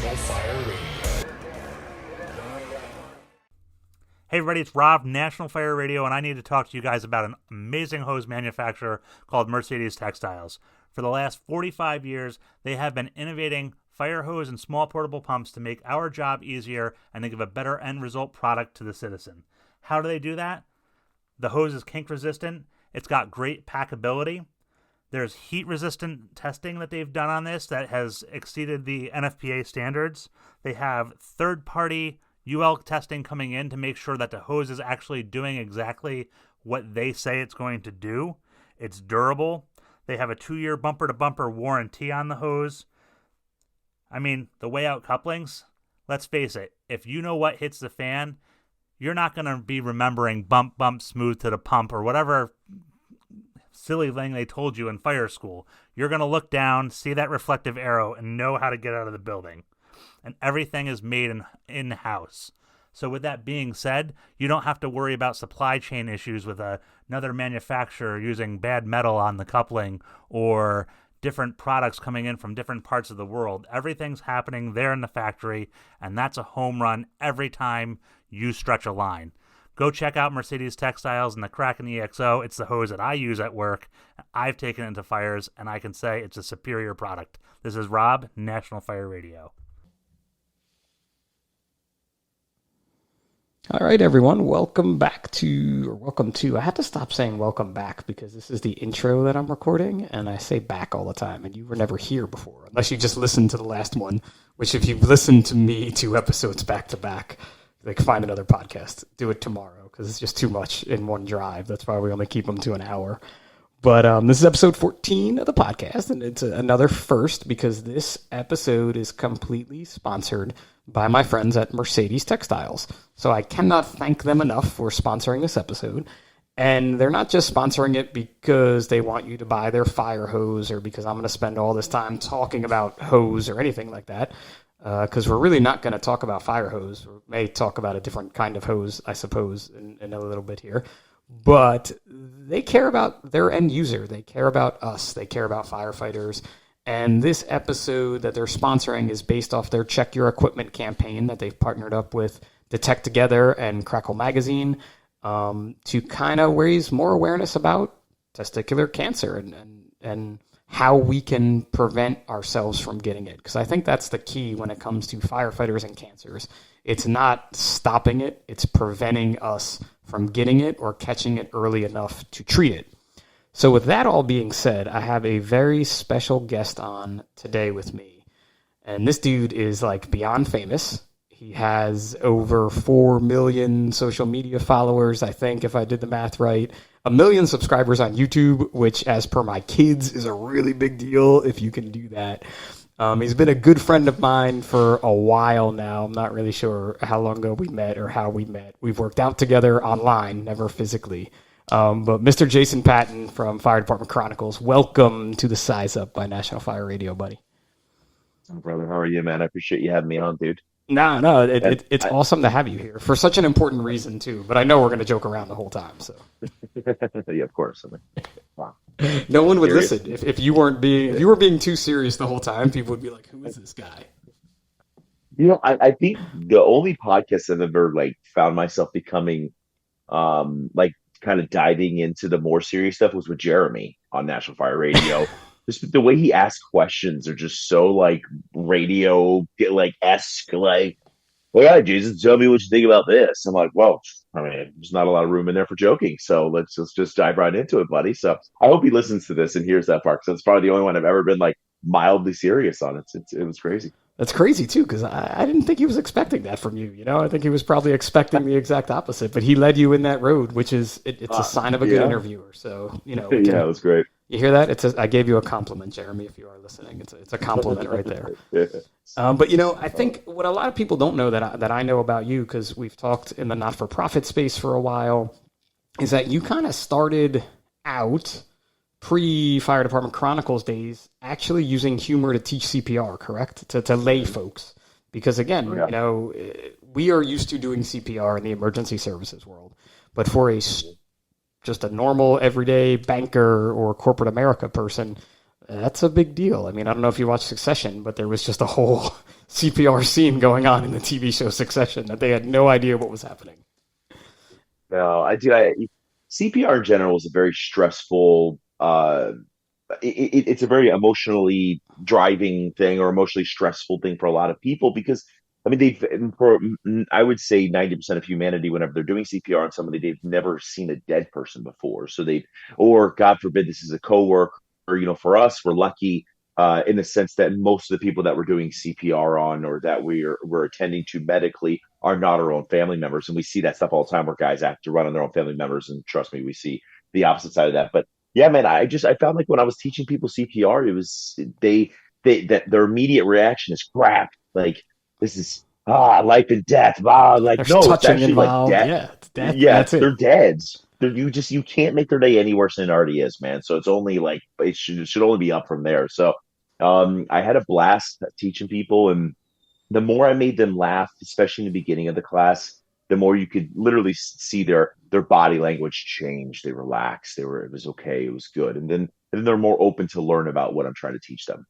National Fire Radio. Hey everybody, it's Rob, National Fire Radio, and I need to talk to you guys about an amazing hose manufacturer called Mercedes Textiles. For the last 45 years, they have been innovating fire hose and small portable pumps to make our job easier and to give a better end result product to the citizen. How do they do that? The hose is kink resistant. It's got great packability. There's heat resistant testing that they've done on this that has exceeded the NFPA standards. They have third-party UL testing coming in to make sure that the hose is actually doing exactly what they say it's going to do. It's durable. They have a 2-year bumper-to-bumper warranty on the hose. I mean, the way out couplings, let's face it, if you know what hits the fan, you're not going to be remembering bump, bump, smooth to the pump or whatever silly thing they told you in fire school. You're going to look down, see that reflective arrow, and know how to get out of the building. And everything is made in-house. So with that being said, you don't have to worry about supply chain issues with another manufacturer using bad metal on the coupling or different products coming in from different parts of the world. Everything's happening there in the factory, and that's a home run every time you stretch a line. Go check out Mercedes Textiles and the Kraken EXO. It's the hose that I use at work. I've taken it into fires, and I can say it's a superior product. This is Rob, National Fire Radio. All right, everyone, welcome to, I have to stop saying welcome back because this is the intro that I'm recording, and I say back all the time, and you were never here before, unless you just listened to the last one, which if you've listened to me 2 episodes back to back, like find another podcast, do it tomorrow, because it's just too much in one drive. That's why we only keep them to an hour. But this is episode 14 of the podcast, and it's another first because this episode is completely sponsored by my friends at Mercedes Textiles. So I cannot thank them enough for sponsoring this episode. And they're not just sponsoring it because they want you to buy their fire hose or because I'm going to spend all this time talking about hose or anything like that. Because we're really not going to talk about fire hose. We may talk about a different kind of hose, I suppose, in a little bit here. But they care about their end user. They care about us. They care about firefighters. And this episode that they're sponsoring is based off their Check Your Equipment campaign that they've partnered up with Detect Together and Crackle Magazine to kind of raise more awareness about testicular cancer and how we can prevent ourselves from getting it. Because I think that's the key when it comes to firefighters and cancers. It's not stopping it. It's preventing us from getting it or catching it early enough to treat it. So with that all being said, I have a very special guest on today with me. And this dude is like beyond famous. He has over 4 million social media followers, I think, if I did the math right. 1 million subscribers on YouTube, which as per my kids is a really big deal if you can do that. He's been a good friend of mine for a while now. I'm not really sure how long ago we met or how we met. We've worked out together online, never physically. But Mr. Jason Patton from Fire Department Chronicles, welcome to the Size Up by National Fire Radio, buddy. Oh, brother, how are you, man? I appreciate you having me on, dude. No, it's awesome to have you here for such an important reason, too. But I know we're going to joke around the whole time. So yeah, of course. I mean, wow. No one would listen if you weren't if you were being too serious the whole time. People would be like, "Who is this guy?" You know, I think the only podcast I've ever found myself becoming kind of diving into the more serious stuff was with Jeremy on National Fire Radio. Just the way he asks questions are just so radio esque. Well, yeah, Jesus, tell me what you think about this. I'm like, well, I mean, there's not a lot of room in there for joking, so let's just dive right into it, buddy. So I hope he listens to this and hears that part, because it's probably the only one I've ever been mildly serious on. It was crazy. That's crazy, too, because I didn't think he was expecting that from you. I think he was probably expecting the exact opposite, but he led you in that road, which is it's a sign of a good interviewer. So, yeah, it was great. You hear that? I gave you a compliment, Jeremy, if you are listening. It's a compliment right there. But, I think what a lot of people don't know that I know about you, because we've talked in the not-for-profit space for a while, is that you kind of started out pre-Fire Department Chronicles days actually using humor to teach CPR, correct? To lay folks. Because, again, we are used to doing CPR in the emergency services world. But for just a normal, everyday banker or corporate America person, That's a big deal. I mean, I don't know if you watched Succession, but there was just a whole CPR scene going on in the TV show Succession that they had no idea what was happening. No, I do. CPR in general is a very stressful. It's a very emotionally driving thing or emotionally stressful thing for a lot of people because I mean I would say 90% of humanity whenever they're doing CPR on somebody they've never seen a dead person before. So they or God forbid this is a coworker or for us we're lucky in the sense that most of the people that we're doing CPR on or that we're attending to medically are not our own family members and we see that stuff all the time where guys have to run on their own family members and trust me we see the opposite side of that. But yeah, man, I found like when I was teaching people CPR, it was they that their immediate reaction is crap. Like this is life and death. Like There's no, it's touching actually like involved. death. Yeah, it's death. Yeah, That's it. they're dead. You can't make their day any worse than it already is, man. So it's only like it should only be up from there. So I had a blast teaching people and the more I made them laugh, especially in the beginning of the class, the more you could literally see their body language change. They relaxed. It was okay. It was good. And then they're more open to learn about what I'm trying to teach them.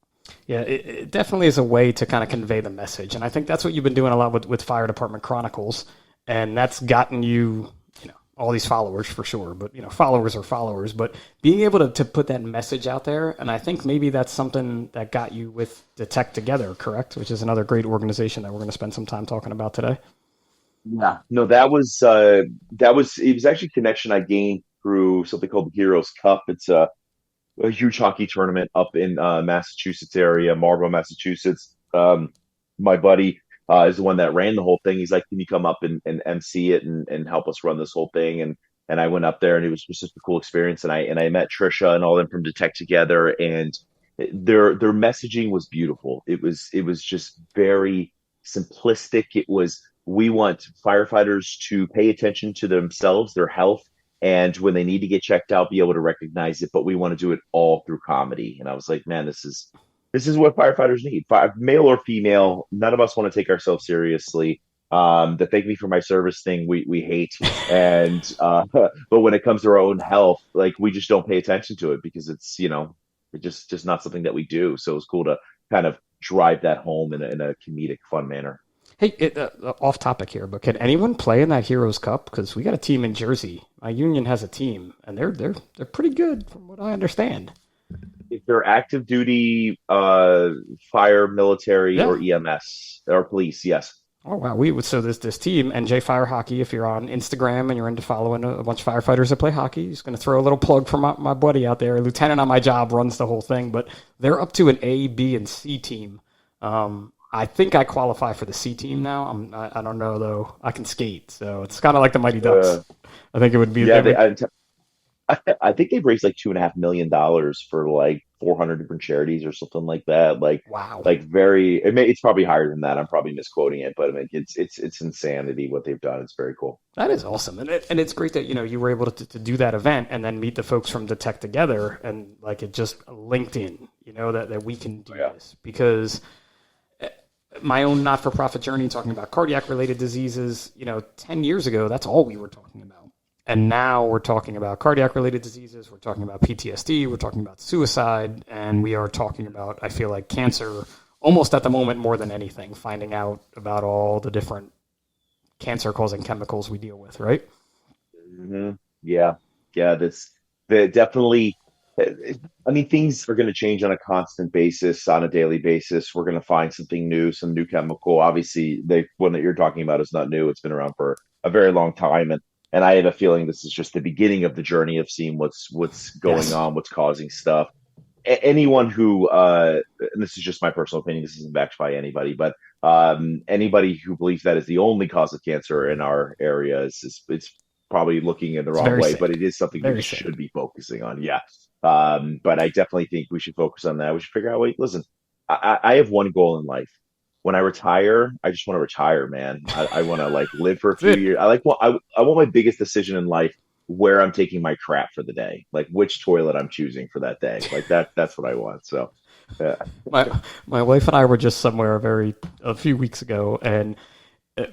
Yeah, it definitely is a way to kind of convey the message. And I think that's what you've been doing a lot with Fire Department Chronicles. And that's gotten you, all these followers for sure. But, followers are followers. But being able to put that message out there, and I think maybe that's something that got you with Detect Together, correct? Which is another great organization that we're going to spend some time talking about today. Yeah. No, it was actually a connection I gained through something called the Heroes Cup. It's a huge hockey tournament up in Massachusetts area, Marlborough, Massachusetts. My buddy is the one that ran the whole thing. He's like, "Can you come up and MC it and help us run this whole thing?" And I went up there, and it was just a cool experience. And I met Trisha and all them from Detect Together, and their messaging was beautiful. It was just very simplistic. It was we want firefighters to pay attention to themselves, their health, and when they need to get checked out, be able to recognize it. But we want to do it all through comedy. And I was like, man, this is what firefighters need, male or female. None of us want to take ourselves seriously. The thank me for my service thing we hate, and but when it comes to our own health, like we just don't pay attention to it because it's just not something that we do. So it was cool to kind of drive that home in a comedic, fun manner. Hey, off topic here, but can anyone play in that Heroes Cup? Because we got a team in Jersey. My union has a team, and they're pretty good from what I understand. If they're active duty, fire, military, Yeah. or EMS or police, yes. Oh wow, so this team NJ Fire Hockey. If you're on Instagram and you're into following a bunch of firefighters that play hockey, just going to throw a little plug for my buddy out there. Lieutenant on my job runs the whole thing, but they're up to an A, B, and C team. I think I qualify for the C team now. I don't know though. I can skate, so it's kind of like the Mighty Ducks. I think it would be. Yeah, I think they've raised like $2.5 million for like 400 different charities or something like that. Wow. It's probably higher than that. I'm probably misquoting it, but I mean, it's insanity what they've done. It's very cool. That is awesome, and it's great that you were able to do that event and then meet the folks from Detect Together, and like it just linked in. That we can do this because my own not-for-profit journey talking about cardiac-related diseases. 10 years ago, that's all we were talking about. And now we're talking about cardiac-related diseases, we're talking about PTSD, we're talking about suicide, and we are talking about, I feel like, cancer almost at the moment more than anything, finding out about all the different cancer-causing chemicals we deal with, right? Mm-hmm. Yeah. Yeah, that definitely. I mean, things are going to change on a constant basis, on a daily basis. We're going to find something new, some new chemical. Obviously, the one that you're talking about is not new. It's been around for a very long time, and I have a feeling this is just the beginning of the journey of seeing what's going on, what's causing stuff. Anyone who, and this is just my personal opinion, this isn't backed by anybody, but anybody who believes that is the only cause of cancer in our area is it's probably looking in the wrong way, but it is something we should be focusing on. Yeah. But I definitely think we should focus on that. We should figure out, wait, listen, I have one goal in life. When I retire, I just want to retire, man. I want to like live for a few years. I want my biggest decision in life where I'm taking my crap for the day, like which toilet I'm choosing for that day. Like that's what I want. So yeah. My wife and I were just somewhere a few weeks ago, and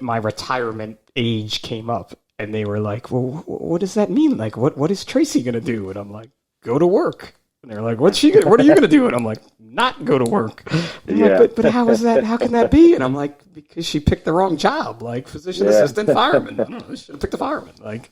my retirement age came up, and they were like, well, what does that mean? Like, what is Tracy going to do? And I'm like, go to work. And they're like, what are you gonna do? And I'm like, not go to work. Like, but how is that? How can that be? And I'm like, because she picked the wrong job, like physician assistant, fireman. I don't know, she should have picked the fireman. Like,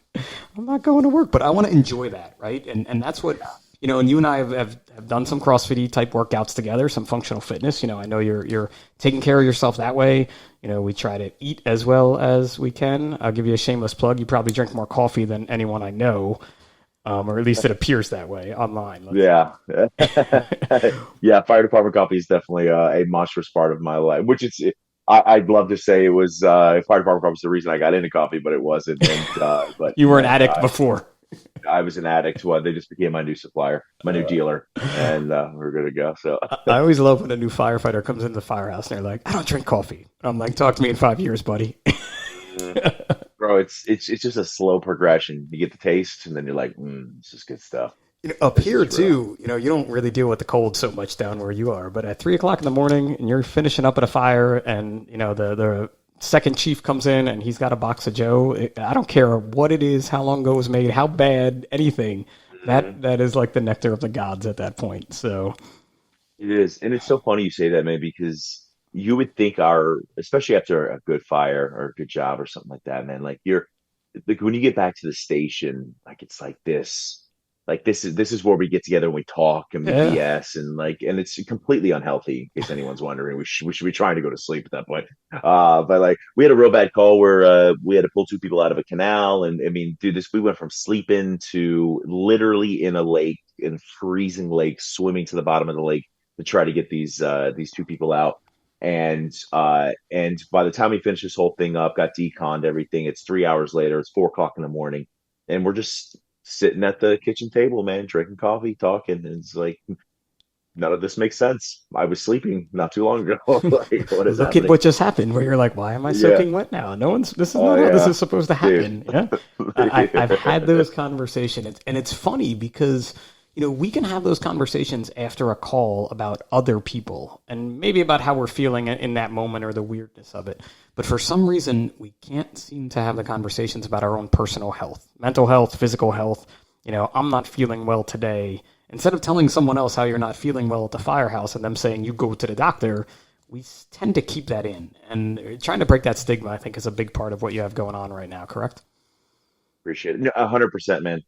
I'm not going to work, but I want to enjoy that, right? And that's what, and you and I have done some CrossFit type workouts together, some functional fitness. I know you're taking care of yourself that way. We try to eat as well as we can. I'll give you a shameless plug. You probably drink more coffee than anyone I know. Or at least it appears that way online. Yeah. Yeah. Fire department coffee is definitely a monstrous part of my life, which I'd love to say it was fire department coffee was the reason I got into coffee, but it wasn't. And, but you were an addict before. I was an addict. Well, they just became my new supplier, my new dealer, and we're good to go. So I always love when a new firefighter comes into the firehouse and they're like, I don't drink coffee. I'm like, talk to me in 5 years, buddy. Bro, it's just a slow progression. You get the taste, and then you're like, this is good stuff. Up here too, you don't really deal with the cold so much down where you are. But at 3 o'clock in the morning, and you're finishing up at a fire, and the second chief comes in and he's got a box of Joe. I don't care what it is, how long ago it was made, how bad, anything. That is like the nectar of the gods at that point. So it is, and it's so funny you say that, man, because you would think especially after a good fire or a good job or something like that, man, like when you get back to the station, like it's like this is where we get together and we talk and we BS and it's completely unhealthy in case anyone's wondering. We should be trying to go to sleep at that point. But like we had a real bad call where we had to pull two people out of a canal, and I mean, dude, we went from sleeping to literally in a lake, in freezing lake, swimming to the bottom of the lake to try to get these two people out. And by the time we finished this whole thing up, got deconned everything, it's 3 hours later, it's 4 o'clock in the morning, and we're just sitting at the kitchen table, man, drinking coffee, talking, and it's like none of this makes sense. I was sleeping not too long ago. Like, what is Look happening? at what just happened, where you're like, why am I soaking wet now? This is not how this is supposed to happen. Yeah, I've had those conversations, and it's funny because we can have those conversations after a call about other people and maybe about how we're feeling in that moment or the weirdness of it. But for some reason, we can't seem to have the conversations about our own personal health, mental health, physical health. I'm not feeling well today. Instead of telling someone else how you're not feeling well at the firehouse and them saying you go to the doctor, we tend to keep that in. And trying to break that stigma, I think, is a big part of what you have going on right now, correct? Appreciate it. No, 100%, man.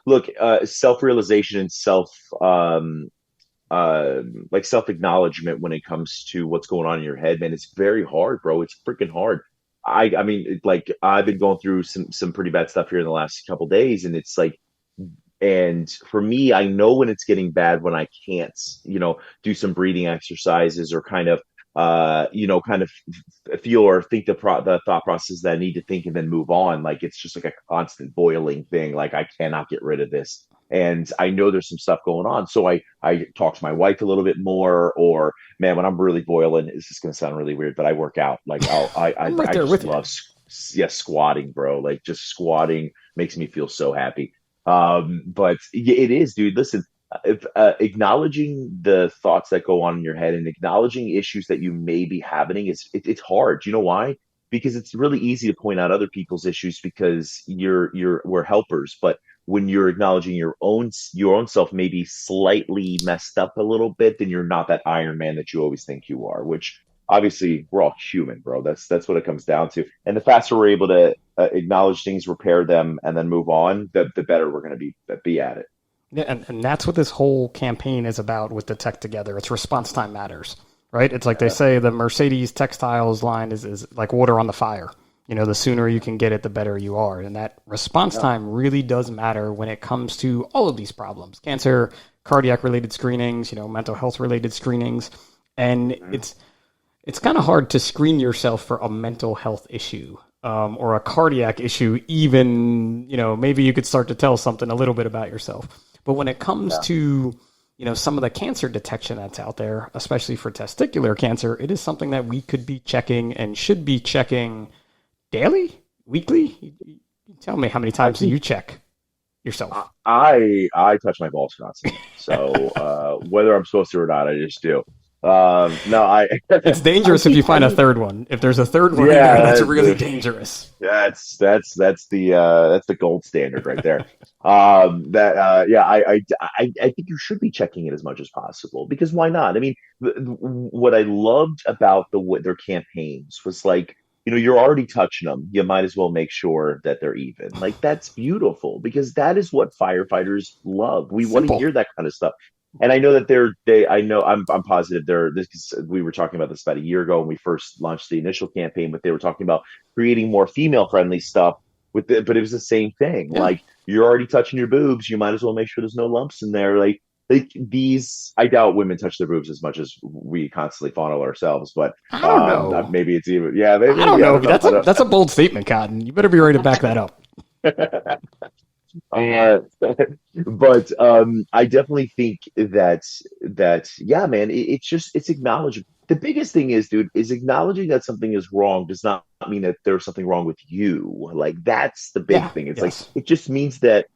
Look, self-realization and like self-acknowledgement when it comes to what's going on in your head, man, it's very hard, bro. It's freaking hard. I mean, like I've been going through some pretty bad stuff here in the last couple of days, and it's like, and for me, I know when it's getting bad when I can't, do some breathing exercises or kind of feel or think the thought process that I need to think and then move on. Like it's just like a constant boiling thing. Like I cannot get rid of this. And I know there's some stuff going on. So I talk to my wife a little bit more, or man, when I'm really boiling, it's just going to sound really weird, but I work out. Like I just love squatting, bro. Like just squatting makes me feel so happy. But it is, dude, listen, if acknowledging the thoughts that go on in your head and acknowledging issues that you may be having it's hard. You know why? Because it's really easy to point out other people's issues because we're helpers. But when you're acknowledging your own self maybe slightly messed up a little bit, then you're not that Iron Man that you always think you are, which obviously we're all human, bro. That's what it comes down to. And the faster we're able to acknowledge things, repair them, and then move on, the better we're going to be at it. Yeah, and that's what this whole campaign is about with the Tech Together. It's response time matters, right? It's like they say the Mercedes textiles line is like water on the fire. The sooner you can get it, the better you are. And that response time really does matter when it comes to all of these problems. Cancer, cardiac-related screenings, mental health-related screenings. And it's kind of hard to screen yourself for a mental health issue or a cardiac issue, even, maybe you could start to tell something a little bit about yourself. But when it comes to, some of the cancer detection that's out there, especially for testicular cancer, it is something that we could be checking and should be checking daily, weekly. You tell me, how many times do you check yourself? I touch my balls constantly. So whether I'm supposed to or not, I just do. No, I. It's dangerous if you find a third one. If there's a third one in there, Yeah, that's really dangerous. that's the gold standard right there. That yeah, I think you should be checking it as much as possible because why not? I mean, what I loved about their campaigns was like, you're already touching them. You might as well make sure that they're even. Like that's beautiful because that is what firefighters love. We want to Simple. hear that kind of stuff. And I know that I know I'm positive we were talking about this about a year ago when we first launched the initial campaign, but they were talking about creating more female friendly stuff but it was the same thing. Yeah. Like you're already touching your boobs, you might as well make sure there's no lumps in there. Like these, I doubt women touch their boobs as much as we constantly fondle ourselves, but I don't know. maybe it's even, yeah, I don't maybe, I know. don't know. That's a bold statement, Cotton. You better be ready to back that up. Uh, but I definitely think that yeah, man, it's acknowledging. The biggest thing is, dude, is acknowledging that something is wrong does not mean that there's something wrong with you. Like that's the big Yeah. thing. It's like Yes. it just means that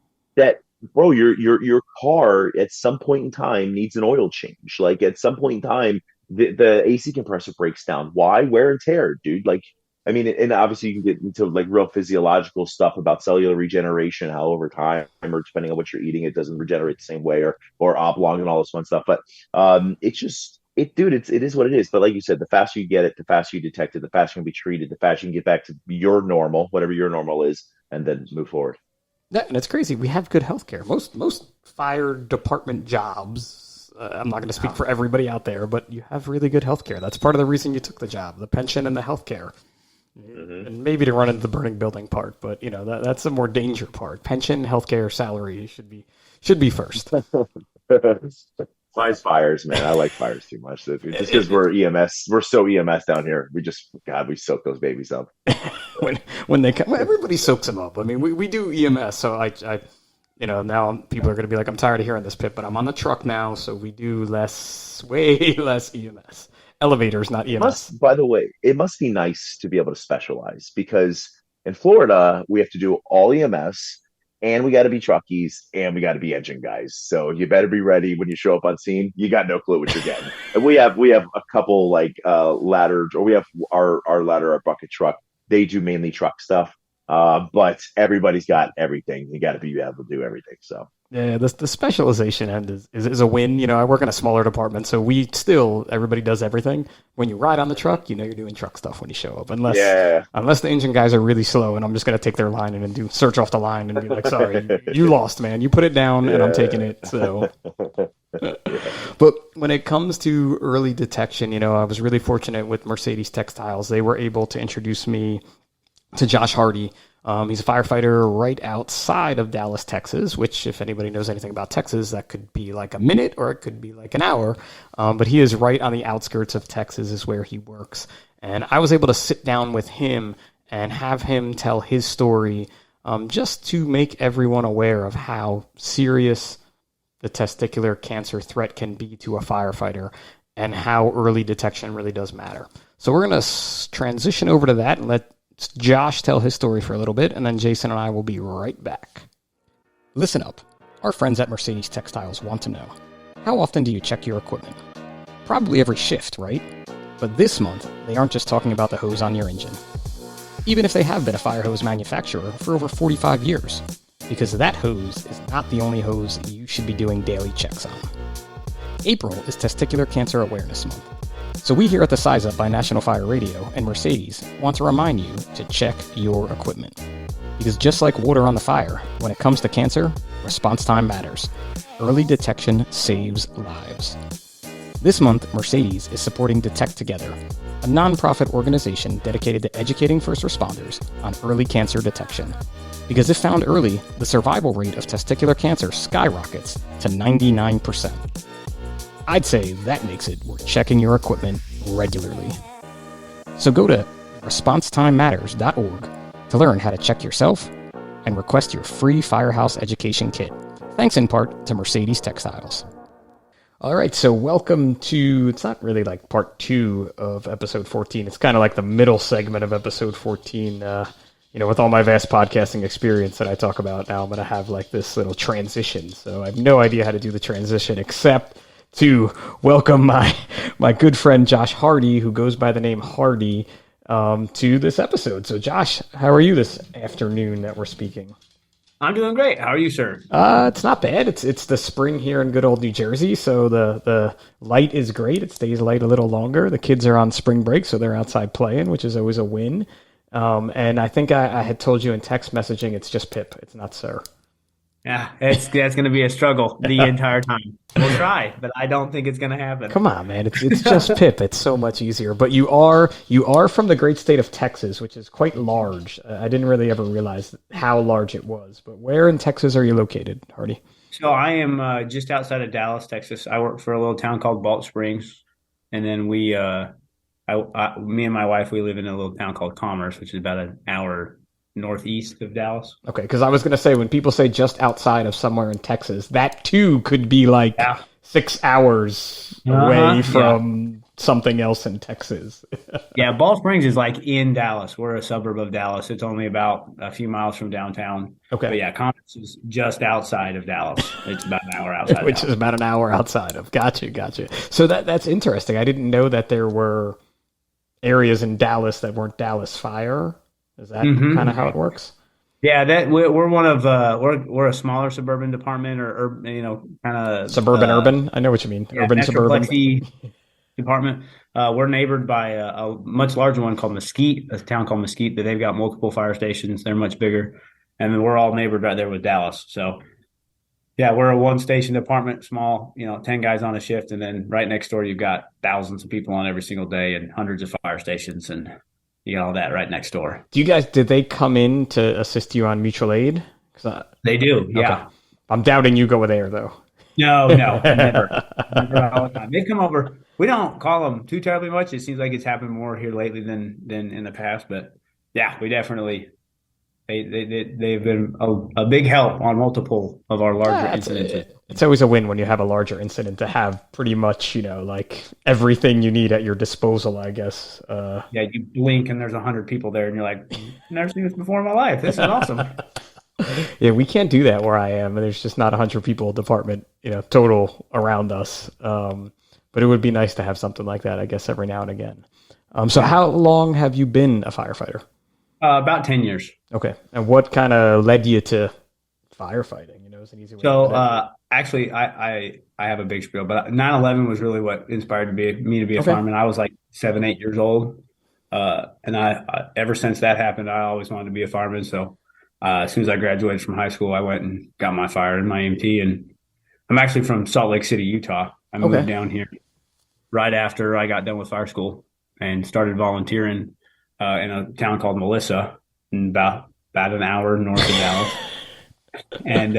bro, your car at some point in time needs an oil change. Like at some point in time, the AC compressor breaks down. Why? Wear and tear, dude. Like I mean, and obviously you can get into like real physiological stuff about cellular regeneration, how over time or depending on what you're eating, it doesn't regenerate the same way or oblong and all this fun stuff. But it's just dude, it is what it is. But like you said, the faster you get it, the faster you detect it, the faster you can be treated, the faster you can get back to your normal, whatever your normal is, and then move forward. Yeah, and it's crazy. We have good healthcare. Most fire department jobs. I'm not going to speak for everybody out there, but you have really good healthcare. That's part of the reason you took the job, the pension and the healthcare. Mm-hmm. And maybe to run into the burning building part, but that's the more danger part. Pension, healthcare, salary should be first. Mine's fires, man. I like fires too much. Just because we're EMS, we're so EMS down here. We soak those babies up. when they come, well, everybody soaks them up. I mean, we do EMS, so I now people are going to be like, I'm tired of hearing this, Pip, but I'm on the truck now, so we do way less EMS. Elevators, not EMS. By the way, it must be nice to be able to specialize because in Florida, we have to do all EMS and we got to be truckies and we got to be engine guys. So you better be ready when you show up on scene. You got no clue what you're getting. And we have a couple like ladders, or we have our ladder, our bucket truck. They do mainly truck stuff. But everybody's got everything. You got to be able to do everything. So yeah, the specialization end is a win. I work in a smaller department, so everybody does everything. When you ride on the truck, you're doing truck stuff when you show up. Unless the engine guys are really slow, and I'm just gonna take their line and do search off the line and be like, sorry, you lost, man. You put it down, and I'm taking it. So. But when it comes to early detection, I was really fortunate with Mercedes Textiles. They were able to introduce me to Josh Hardy. He's a firefighter right outside of Dallas, Texas, which if anybody knows anything about Texas, that could be like a minute or it could be like an hour. But he is right on the outskirts of Texas is where he works. And I was able to sit down with him and have him tell his story just to make everyone aware of how serious the testicular cancer threat can be to a firefighter and how early detection really does matter. So we're going to transition over to that and let Josh tell his story for a little bit, and then Jason and I will be right back. Listen up. Our friends at Mercedes Textiles want to know, how often do you check your equipment? Probably every shift, right? But this month, they aren't just talking about the hose on your engine. Even if they have been a fire hose manufacturer for over 45 years, because that hose is not the only hose you should be doing daily checks on. April is Testicular Cancer Awareness Month. So we here at the Size Up by National Fire Radio and Mercedes want to remind you to check your equipment. Because just like water on the fire, when it comes to cancer, response time matters. Early detection saves lives. This month, Mercedes is supporting Detect Together, a nonprofit organization dedicated to educating first responders on early cancer detection. Because if found early, the survival rate of testicular cancer skyrockets to 99%. I'd say that makes it worth checking your equipment regularly. So go to responsetimematters.org to learn how to check yourself and request your free Firehouse Education Kit. Thanks in part to Mercedes Textiles. All right, so welcome to, it's not really like part 2 of episode 14. It's kind of like the middle segment of episode 14. With all my vast podcasting experience that I talk about now, I'm going to have like this little transition. So I have no idea how to do the transition except to welcome my good friend Josh Hardy, who goes by the name Hardy, to this episode. So, Josh, how are you this afternoon that we're speaking? I'm doing great. How are you, sir? It's not bad. It's the spring here in good old New Jersey, so the light is great. It stays light a little longer. The kids are on spring break, so they're outside playing, which is always a win. And I think I had told you in text messaging, it's just Pip. It's not Sir. Yeah, that's going to be a struggle the entire time. We'll try, but I don't think it's going to happen. Come on, man. It's just Pip. It's so much easier. But you are from the great state of Texas, which is quite large. I didn't really ever realize how large it was. But where in Texas are you located, Hardy? So I am just outside of Dallas, Texas. I work for a little town called Balch Springs, and then me and my wife, we live in a little town called Commerce, which is about an hour northeast of Dallas. Okay, because I was going to say, when people say just outside of somewhere in Texas, that too could be like 6 hours away from something else in Texas. Yeah, Balch Springs is like in Dallas. We're a suburb of Dallas. It's only about a few miles from downtown. Okay. But yeah, Commerce is just outside of Dallas. It's about an hour outside Which is about an hour outside of. Gotcha. So that's interesting. I didn't know that there were areas in Dallas that weren't Dallas Fire. Is that kind of how it works? Yeah, that we're one of we're a smaller suburban department, or kind of suburban urban. I know what you mean. Yeah, urban suburban department. We're neighbored by a much larger one called Mesquite, a town called Mesquite, that they've got multiple fire stations. They're much bigger, and then we're all neighbored right there with Dallas. So yeah, we're a one station department, small, 10 guys on a shift, and then right next door you've got thousands of people on every single day and hundreds of fire stations and. You got all that right next door. Did they come in to assist you on mutual aid? They do, yeah. Okay. I'm doubting you go there, though. No, never all the time. They come over. We don't call them too terribly much. It seems like it's happened more here lately than in the past. But yeah, we definitely they've been a big help on multiple of our larger incidents. It's always a win when you have a larger incident to have pretty much, like everything you need at your disposal, I guess. Yeah, you blink and there's 100 people there and you're like, never seen this before in my life. This is awesome. Yeah, we can't do that where I am. There's just not 100 people department, total around us. But it would be nice to have something like that, I guess, every now and again. So how long have you been a firefighter? About 10 years. Okay. And what kind of led you to firefighting? Is an easy way to actually, I have a big spiel, but 9/11 was really what inspired me to be a fireman. I was like 7, 8 years old. And I ever since that happened, I always wanted to be a fireman. So as soon as I graduated from high school, I went and got my fire in my EMT. And I'm actually from Salt Lake City, Utah. I moved down here right after I got done with fire school and started volunteering in a town called Melissa, about an hour north of Dallas. And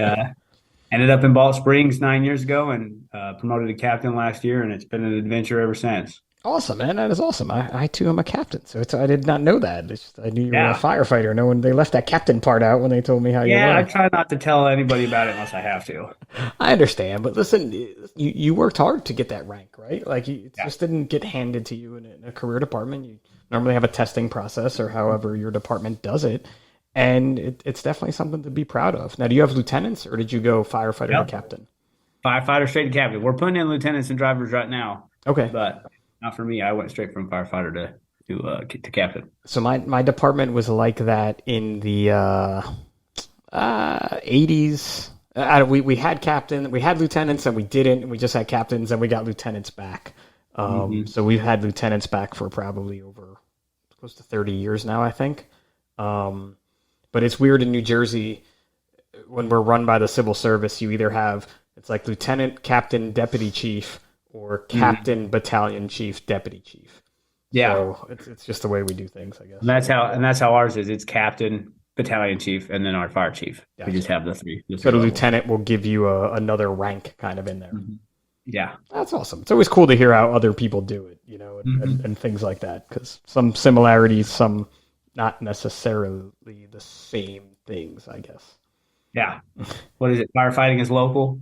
ended up in Balch Springs 9 years ago and promoted to captain last year, and it's been an adventure ever since. Awesome, man. That is awesome. I too am a captain, so I did not know that. I knew you were a firefighter. No one, they left that captain part out when they told me how you were. Yeah, I try not to tell anybody about it unless I have to. I understand, but listen, you worked hard to get that rank, right? Like, it just didn't get handed to you in a career department. You normally have a testing process or however your department does it. And it's definitely something to be proud of. Now, do you have lieutenants, or did you go firefighter to captain? Firefighter straight to captain. We're putting in lieutenants and drivers right now. Okay. But not for me. I went straight from firefighter to captain. So my department was like that in the 80s. We had captain, we had lieutenants, and we didn't. We just had captains, and we got lieutenants back. So we've had lieutenants back for probably over close to 30 years now, I think. But it's weird in New Jersey when we're run by the civil service, you either have, it's like lieutenant, captain, deputy chief, or captain, battalion chief, deputy chief. Yeah. So it's just the way we do things, I guess. And that's how ours is. It's captain, battalion chief, and then our fire chief. Gotcha. We just have the three. So the lieutenant will give you another rank kind of in there. Mm-hmm. Yeah. That's awesome. It's always cool to hear how other people do it, and things like that, because some similarities, some not necessarily the same things, I guess. Yeah. What is it? Firefighting is local.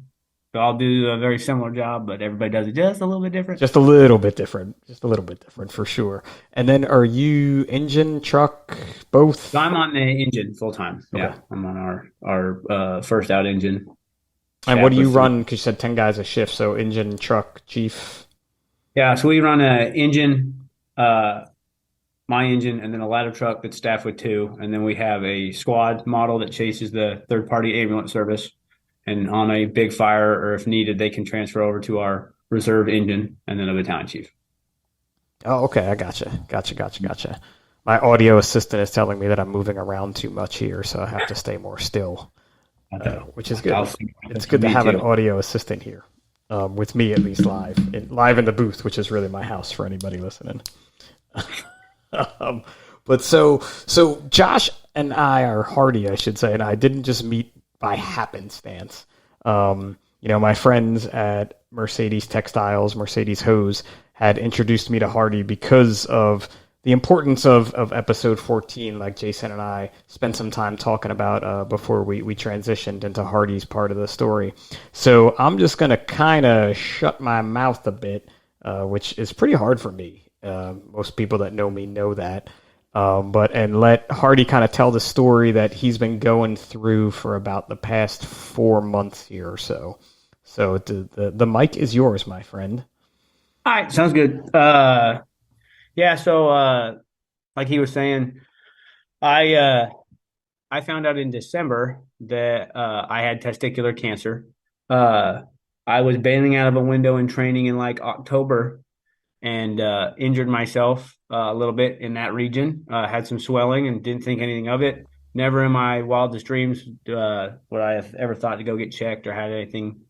We all do a very similar job, but everybody does it just a little bit different. Just a little bit different. Just a little bit different for sure. And then are you engine, truck, both? So I'm on the engine full time. Okay. Yeah. I'm on our first out engine. And what staffed do with you three. run? Because you said 10 guys a shift, so engine, truck, chief. Yeah, so we run a engine, my engine, and then a ladder truck that's staffed with two, and then we have a squad model that chases the third party ambulance service. And on a big fire, or if needed, they can transfer over to our reserve engine and then a battalion chief. Oh, okay, I gotcha. My audio assistant is telling me that I'm moving around too much here, so I have to stay more still, which is good. It's good to Me have an too. audio assistant here, with me at least live in the booth, which is really my house for anybody listening. um, but so Josh and I are Hardy, I should say, and I didn't just meet by happenstance. My friends at Mercedes Textiles, Mercedes Hose, had introduced me to Hardy because of the importance of episode 14, like Jason and I spent some time talking about before we transitioned into Hardy's part of the story. So I'm just going to kind of shut my mouth a bit, which is pretty hard for me. Most people that know me know that. And let Hardy kind of tell the story that he's been going through for about the past 4 months here or so. So the mic is yours, my friend. All right, sounds good. Yeah, so like he was saying, I I found out in December that I had testicular cancer. Uh, I was bailing out of a window in training in like October and injured myself a little bit in that region. Had some swelling and didn't think anything of it. Never in my wildest dreams would I have ever thought to go get checked or had anything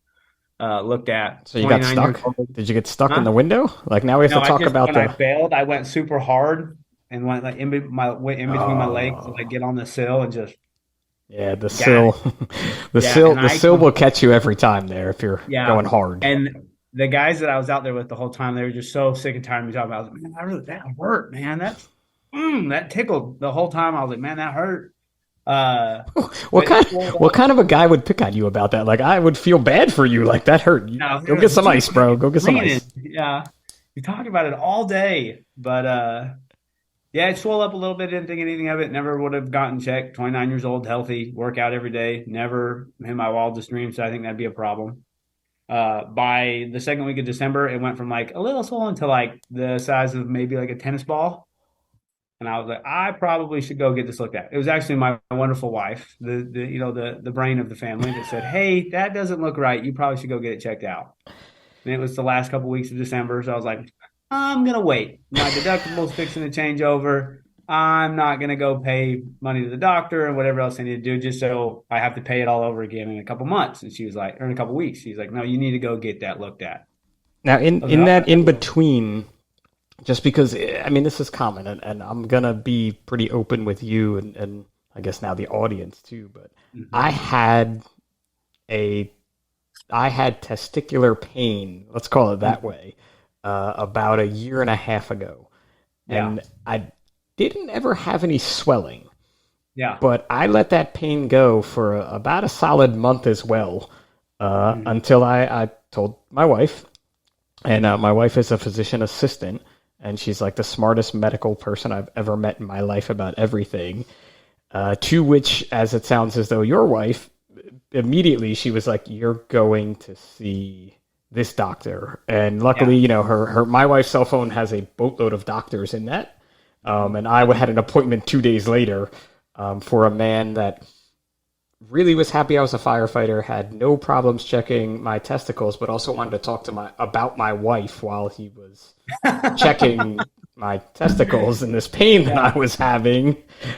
looked at. So you got 29 years stuck? old. Did you get stuck in Huh? the window? Like now we have No, to I talk just about when I the bailed, I went super hard and went like went in between my legs to like oh get on the sill and just yeah, the got it. sill the Yeah, sill and the I sill will catch you every time there if you're yeah, going hard. and the guys that I was out there with the whole time, they were just so sick and tired of me talking about. I was like, man, that hurt, man. That tickled the whole time. I was like, man, that hurt. What But it kind swelled what up. kind of a guy would pick on you about that? Like I would feel bad for you. Like that hurt. No, Go get some he ice, was bro. Go get some complaining. ice. Yeah, you talk about it all day, but yeah, it swelled up a little bit. Didn't think anything of it. Never would have gotten checked. 29 years old, healthy, work out every day. Never in my wildest dreams. So I think that'd be a problem. By the second week of December, it went from like a little swollen to like the size of maybe like a tennis ball. And I was like, I probably should go get this looked at. It was actually my wonderful wife, the brain of the family, that said, "Hey, that doesn't look right. You probably should go get it checked out." And it was the last couple of weeks of December, so I was like, I'm gonna wait. My deductible's fixing to change over. I'm not gonna go pay money to the doctor and whatever else I need to do just so I have to pay it all over again in a couple months. And she was like, or in a couple weeks, she's like, no, you need to go get that looked at. Now in I was in like, that in oh, between, just because I mean this is common, and I'm gonna be pretty open with you and I guess now the audience too. But mhm. I had a I had testicular pain. Let's call it that way. About a year and a half ago, Yeah, and I didn't ever have any swelling, yeah, but I let that pain go for about a solid month as well, mhm. until I told my wife, and my wife is a physician assistant, and she's like the smartest medical person I've ever met in my life about everything. To which, as it sounds as though your wife, immediately she was like, "You're going to see this doctor." And luckily, Yeah. her my wife's cell phone has a boatload of doctors in that. And I had an appointment 2 days later for a man that really was happy I was a firefighter, had no problems checking my testicles, but also wanted to talk to my about my wife while he was checking my testicles and this pain that I Yeah. was having.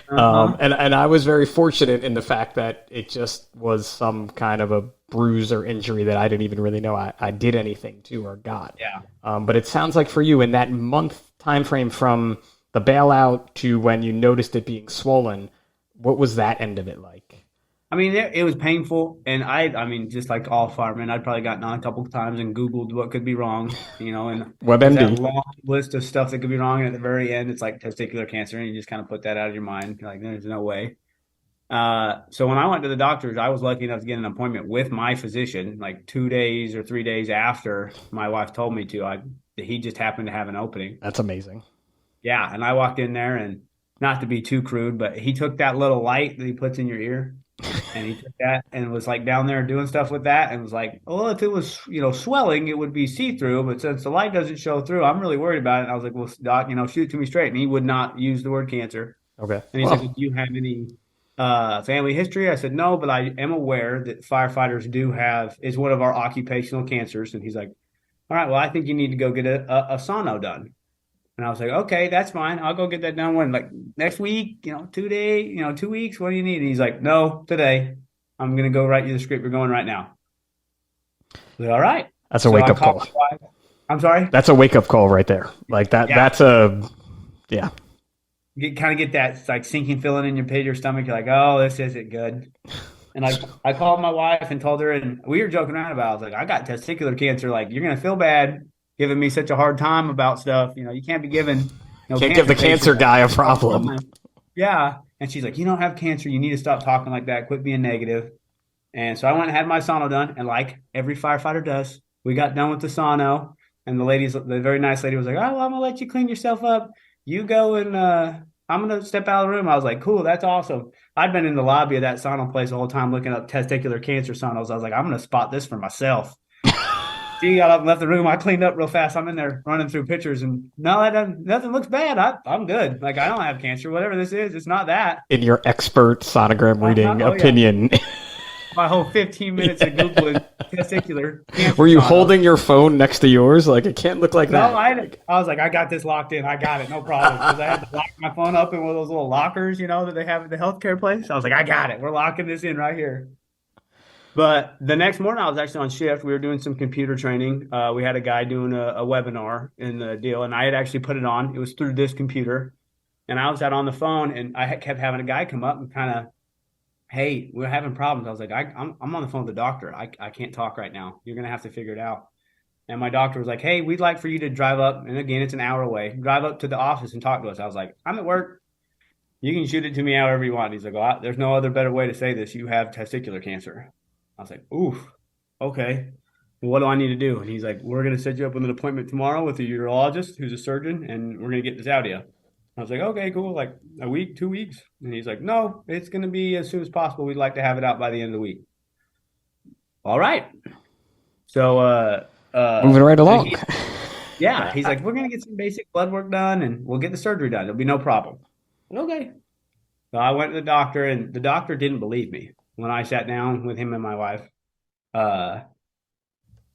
Uh-huh. And I was very fortunate in the fact that it just was some kind of a bruise or injury that I didn't even really know I did anything to or got. Yeah. But it sounds like for you in that month time frame from the bailout to when you noticed it being swollen, what was that end of it like? I mean, it was painful, and I mean, just like all firemen, I'd probably gotten on a couple of times and Googled what could be wrong, and there's that WebMD. long list of stuff that could be wrong, and at the very end, it's like testicular cancer, and you just kind of put that out of your mind. You're like, there's no way. So when I went to the doctors, I was lucky enough to get an appointment with my physician, like 2 days or 3 days after my wife told me to. He just happened to have an opening. That's amazing. Yeah, and I walked in there, and not to be too crude, but he took that little light that he puts in your ear. And he took that and was like down there doing stuff with that and was like, well, if it was, swelling, it would be see-through. But since the light doesn't show through, I'm really worried about it. And I was like, well, doc, shoot it to me straight. And he would not use the word cancer. Okay. And he's like, well, Well, do you have any family history? I said, no, but I am aware that firefighters do have, is one of our occupational cancers. And he's like, all right, well, I think you need to go get a sono done. And I was like, okay, that's fine. I'll go get that done when, like, next week, 2 days, 2 weeks. What do you need? And he's like, no, today. I'm going to go write you the script. We're going right now. I was like, all right. that's a So wake I up called call. my wife. I'm sorry. That's a wake up call right there. Like that. Yeah. That's a yeah. Get that like sinking feeling in your pit of your stomach. You're like, oh, this isn't good. And I called my wife and told her, and we were joking around about it. I was like, I got testicular cancer. Like, you're going to feel bad giving me such a hard time about stuff. You can't be giving, Can't give the cancer guy a problem. Yeah. And she's like, you don't have cancer. You need to stop talking like that. Quit being negative. And so I went and had my sono done. And like every firefighter does, we got done with the sono. And the very nice lady was like, oh, well, I'm going to let you clean yourself up. You go and I'm going to step out of the room. I was like, cool, that's awesome. I'd been in the lobby of that sauna place the whole time looking up testicular cancer saunas. I was like, I'm going to spot this for myself. She got up and left the room. I cleaned up real fast. I'm in there running through pictures, and no, nothing looks bad. I'm good. Like, I don't have cancer. Whatever this is, it's not that. In your expert sonogram reading Oh, opinion. Yeah. My whole 15 minutes of Googling testicular cancer. Were you holding your phone next to yours? Like, it can't look like that. No, I was like, I got this locked in. I got it. No problem. Because I had to lock my phone up in one of those little lockers, that they have at the healthcare place. I was like, I got it. We're locking this in right here. But the next morning, I was actually on shift. We were doing some computer training. We had a guy doing a webinar in the deal, and I had actually put it on. It was through this computer. And I was out on the phone, and I kept having a guy come up and kind of, hey, we're having problems. I was like, I'm on the phone with the doctor. I can't talk right now. You're going to have to figure it out. And my doctor was like, hey, we'd like for you to drive up. And again, it's an hour away. Drive up to the office and talk to us. I was like, I'm at work. You can shoot it to me however you want. He's like, well, there's no other better way to say this. You have testicular cancer. I was like, oof, okay. Well, what do I need to do? And he's like, we're going to set you up with an appointment tomorrow with a urologist who's a surgeon, and we're going to get this out of you. I was like, okay, cool. Like a week, 2 weeks? And he's like, no, it's going to be as soon as possible. We'd like to have it out by the end of the week. All right. So, moving right along. He's like, we're going to get some basic blood work done, and we'll get the surgery done. It'll be no problem. Okay. So I went to the doctor, and the doctor didn't believe me. When I sat down with him and my wife,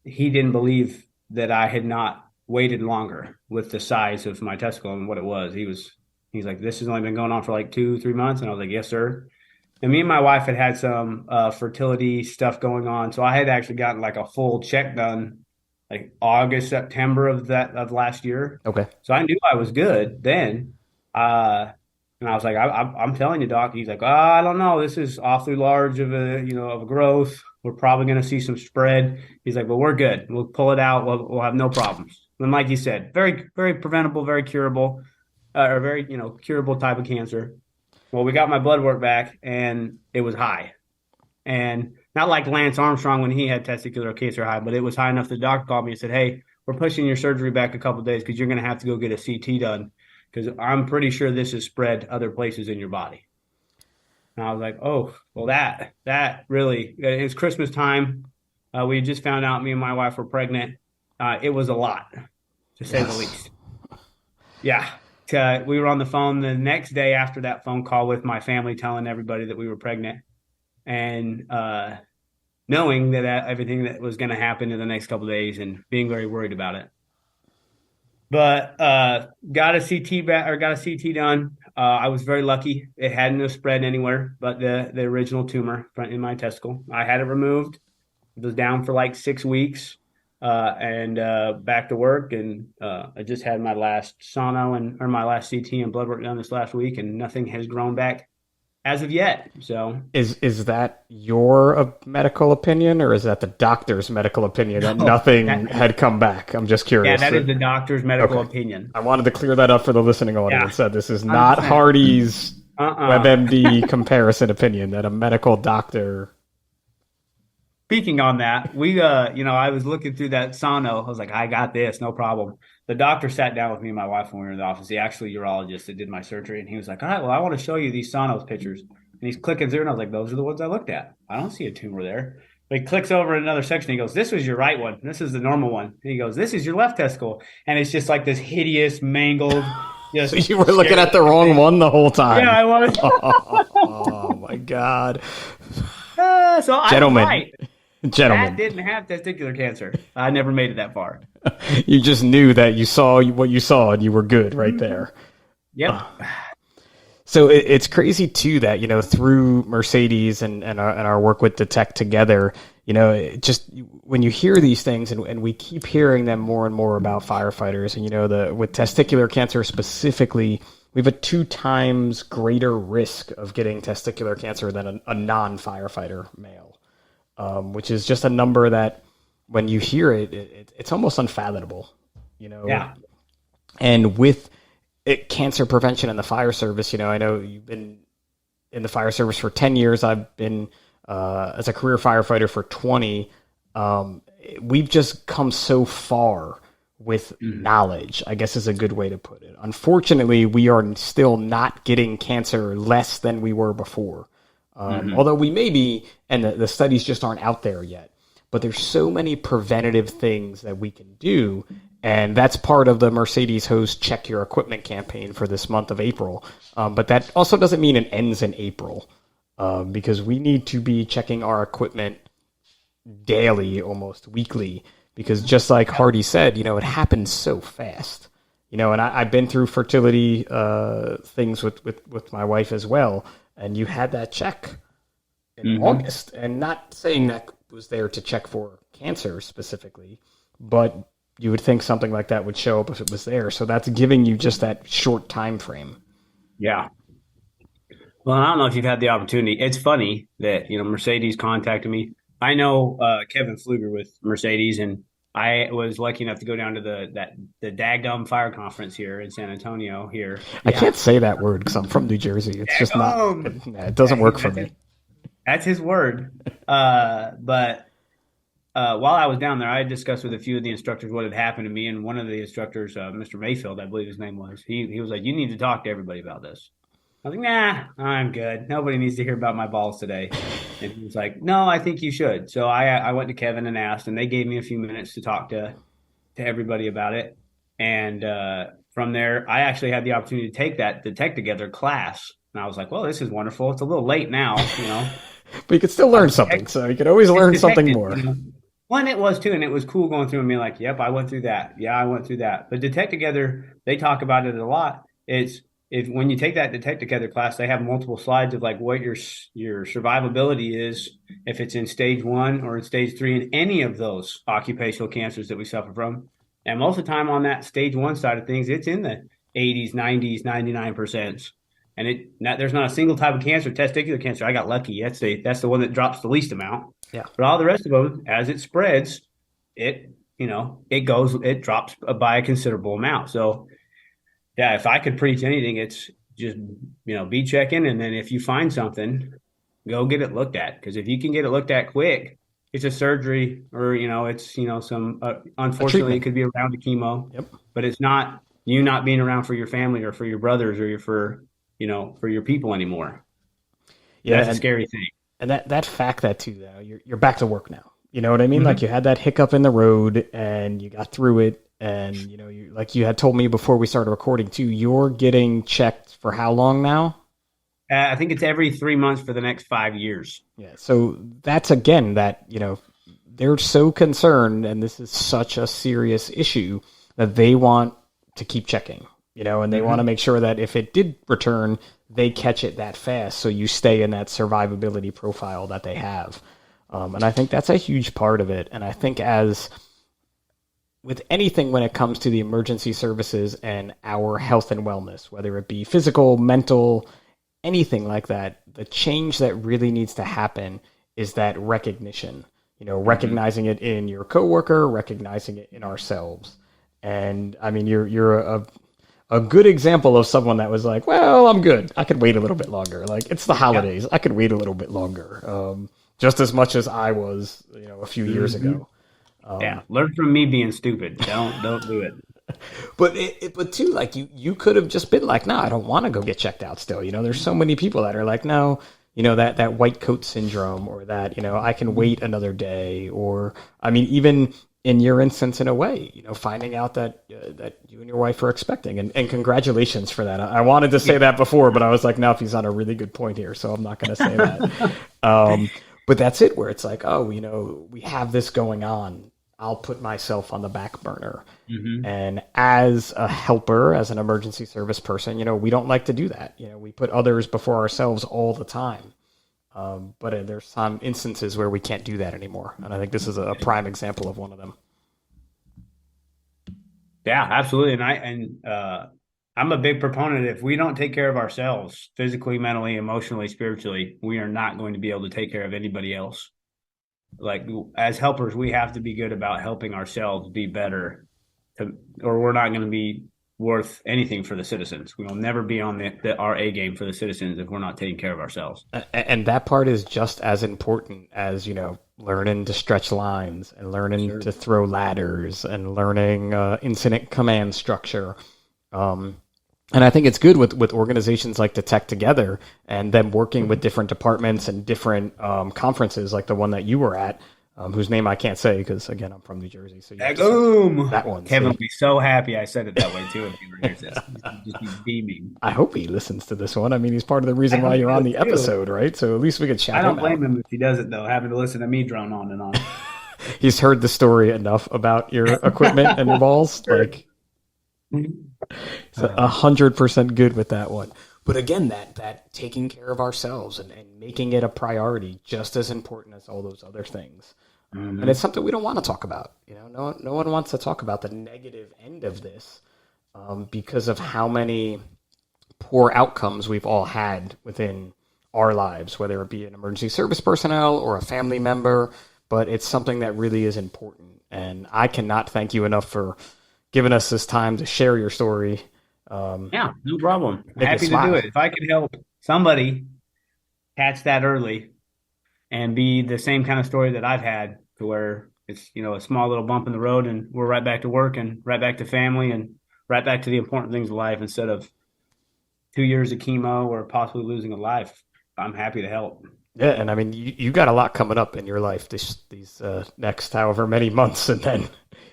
he didn't believe that I had not waited longer with the size of my testicle and what it was. He's like, this has only been going on for like 2-3 months. And I was like, yes, sir. And me and my wife had some fertility stuff going on. So I had actually gotten like a full check done like August, September of last year. Okay. So I knew I was good then. And I was like, I'm telling you, doc. He's like, I don't know. This is awfully large of a growth. We're probably going to see some spread. He's like, well, we're good. We'll pull it out. We'll have no problems. And like you said, very, very preventable, very curable, or very, curable type of cancer. Well, we got my blood work back, and it was high. And not like Lance Armstrong when he had testicular cancer high, but it was high enough the doctor called me and said, hey, we're pushing your surgery back a couple of days because you're going to have to go get a CT done, because I'm pretty sure this is spread other places in your body. And I was like, oh, well, that really, it's Christmas time. We just found out me and my wife were pregnant. It was a lot, to say the least. Yeah. We were on the phone the next day after that phone call with my family, telling everybody that we were pregnant, and knowing that everything that was going to happen in the next couple of days, and being very worried about it. But got a CT done. I was very lucky. It hadn't spread anywhere but the original tumor in my testicle. I had it removed. It was down for like 6 weeks, and back to work. And I just had my last sono or my last CT and blood work done this last week, and nothing has grown back as of yet. So is that your medical opinion, or is that the doctor's medical opinion that nothing had come back? I'm just curious. Yeah, that is the doctor's medical opinion. I wanted to clear that up for the listening audience. That this is not 100%. Hardy's WebMD comparison opinion, that a medical doctor. Speaking on that, I was looking through that sono. I was like, I got this, no problem. The doctor sat down with me and my wife when we were in the office. The actual urologist that did my surgery, and he was like, all right, well, I want to show you these sonos pictures. And he's clicking through, and I was like, those are the ones I looked at. I don't see a tumor there. But he clicks over in another section. He goes, this was your right one. This is the normal one. And he goes, this is your left testicle. And it's just like this hideous, mangled. So you were looking at the wrong one the whole time. Yeah, I was. Oh my God. So Gentlemen. I was right. Gentlemen. That didn't have testicular cancer. I never made it that far. You just knew that you saw what you saw and you were good right there. Yep. So it's crazy too that, through Mercedes and our work with Detect Together, just when you hear these things and we keep hearing them more and more about firefighters, and with testicular cancer specifically, we have a 2 times greater risk of getting testicular cancer than a non-firefighter male, which is just a number that when you hear it's almost unfathomable, Yeah. And with cancer prevention in the fire service, I know you've been in the fire service for 10 years. I've been as a career firefighter for 20. We've just come so far with knowledge, I guess is a good way to put it. Unfortunately, we are still not getting cancer less than we were before. Although we may be, and the studies just aren't out there yet. But there's so many preventative things that we can do. And that's part of the Mercedes Hose Check Your Equipment campaign for this month of April. But that also doesn't mean it ends in April, because we need to be checking our equipment daily, almost weekly, because just like Hardy said, it happens so fast. And I've been through fertility things with my wife as well. And you had that check in August, and not saying that was there to check for cancer specifically, but you would think something like that would show up if it was there. So that's giving you just that short time frame. Yeah. Well, I don't know if you've had the opportunity. It's funny that, Mercedes contacted me. I know Kevin Pfluger with Mercedes, and I was lucky enough to go down to the Daggum Fire Conference here in San Antonio here. I can't say that word because I'm from New Jersey. It's just not, it doesn't work for me. That's his word. But while I was down there, I had discussed with a few of the instructors what had happened to me, and one of the instructors, Mr. Mayfield, I believe his name was, he was like, you need to talk to everybody about this. I was like, nah, I'm good. Nobody needs to hear about my balls today. And he was like, no, I think you should. So I went to Kevin and asked, and they gave me a few minutes to talk to everybody about it. And from there, I actually had the opportunity to take that Detect Together class. And I was like, well, this is wonderful. It's a little late now, But you could still learn something, so you could always learn something more. One, it was too, and it was cool going through and being like, yep, I went through that. Yeah, I went through that. But Detect Together, they talk about it a lot. When you take that Detect Together class, they have multiple slides of like what your survivability is if it's in stage 1 or in stage 3 in any of those occupational cancers that we suffer from. And most of the time on that stage 1 side of things, it's in the 80s, 90s, 99%. And there's not a single type of cancer, testicular cancer. I got lucky. That's the one that drops the least amount. Yeah. But all the rest of them, as it spreads, it drops by a considerable amount. So, yeah, if I could preach anything, it's just, be checking. And then if you find something, go get it looked at. Because if you can get it looked at quick, it's a surgery or, it's, some, unfortunately, it could be a round of chemo. Yep. But it's not you not being around for your family or for your brothers or for your people anymore. Yeah, that's a scary thing. And that fact that too, though, you're back to work now. You know what I mean? Like you had that hiccup in the road and you got through it. And, you like you had told me before we started recording too, you're getting checked for how long now? I think it's every 3 months for the next 5 years. Yeah. So that's again that, they're so concerned, and this is such a serious issue that they want to keep checking, and they want to make sure that if it did return, they catch it that fast. So you stay in that survivability profile that they have. And I think that's a huge part of it. And I think as with anything when it comes to the emergency services and our health and wellness, whether it be physical, mental, anything like that, the change that really needs to happen is that recognition, recognizing it in your coworker, recognizing it in ourselves. And I mean, you're a good example of someone that was like, well, I'm good. I could wait a little bit longer. Like it's the holidays. I could wait a little bit longer. Just as much as I was, a few years ago. Learn from me being stupid. Don't do it. But too, like you could have just been like, no, I don't want to go get checked out still. There's so many people that are like, no, that white coat syndrome, or that, I can wait another day, or, I mean, even in your instance, in a way, finding out that you and your wife are expecting, and congratulations for that. I wanted to say that before, but I was like, no, he's on a really good point here, so I'm not going to say that. But that's it, where it's like, oh, we have this going on. I'll put myself on the back burner. Mm-hmm. And as a helper, as an emergency service person, we don't like to do that. We put others before ourselves all the time. But there's some instances where we can't do that anymore. And I think this is a prime example of one of them. Yeah, absolutely. And I'm a big proponent. If we don't take care of ourselves physically, mentally, emotionally, spiritually, we are not going to be able to take care of anybody else. Like, as helpers, we have to be good about helping ourselves be better, or we're not going to be worth anything for the citizens. We will never be on our A game for the citizens if we're not taking care of ourselves. And that part is just as important as, learning to stretch lines, and learning to throw ladders, and learning incident command structure. And I think it's good with organizations like Detect Together, and them working with different departments and different conferences, like the one that you were at, whose name I can't say because, again, I'm from New Jersey. So that one. Kevin would be so happy I said it that way too if you were here. Just be beaming. I hope he listens to this one. I mean, he's part of the reason why you're on the episode, right? So at least we could shout him out. I don't blame him if he does it, though, having to listen to me drone on and on. He's heard the story enough about your equipment and your balls. Like, 100% good with that one. But again, that taking care of ourselves and making it a priority, just as important as all those other things. Mm-hmm. And it's something we don't want to talk about. No one wants to talk about the negative end of this, because of how many poor outcomes we've all had within our lives, whether it be an emergency service personnel or a family member. But it's something that really is important. And I cannot thank you enough for giving us this time to share your story. Yeah, no problem. Happy to do it. If I could help somebody catch that early and be the same kind of story that I've had, to where it's, a small little bump in the road and we're right back to work and right back to family and right back to the important things of life, instead of 2 years of chemo or possibly losing a life, I'm happy to help. Yeah, and I mean, you got a lot coming up in your life these next however many months, and then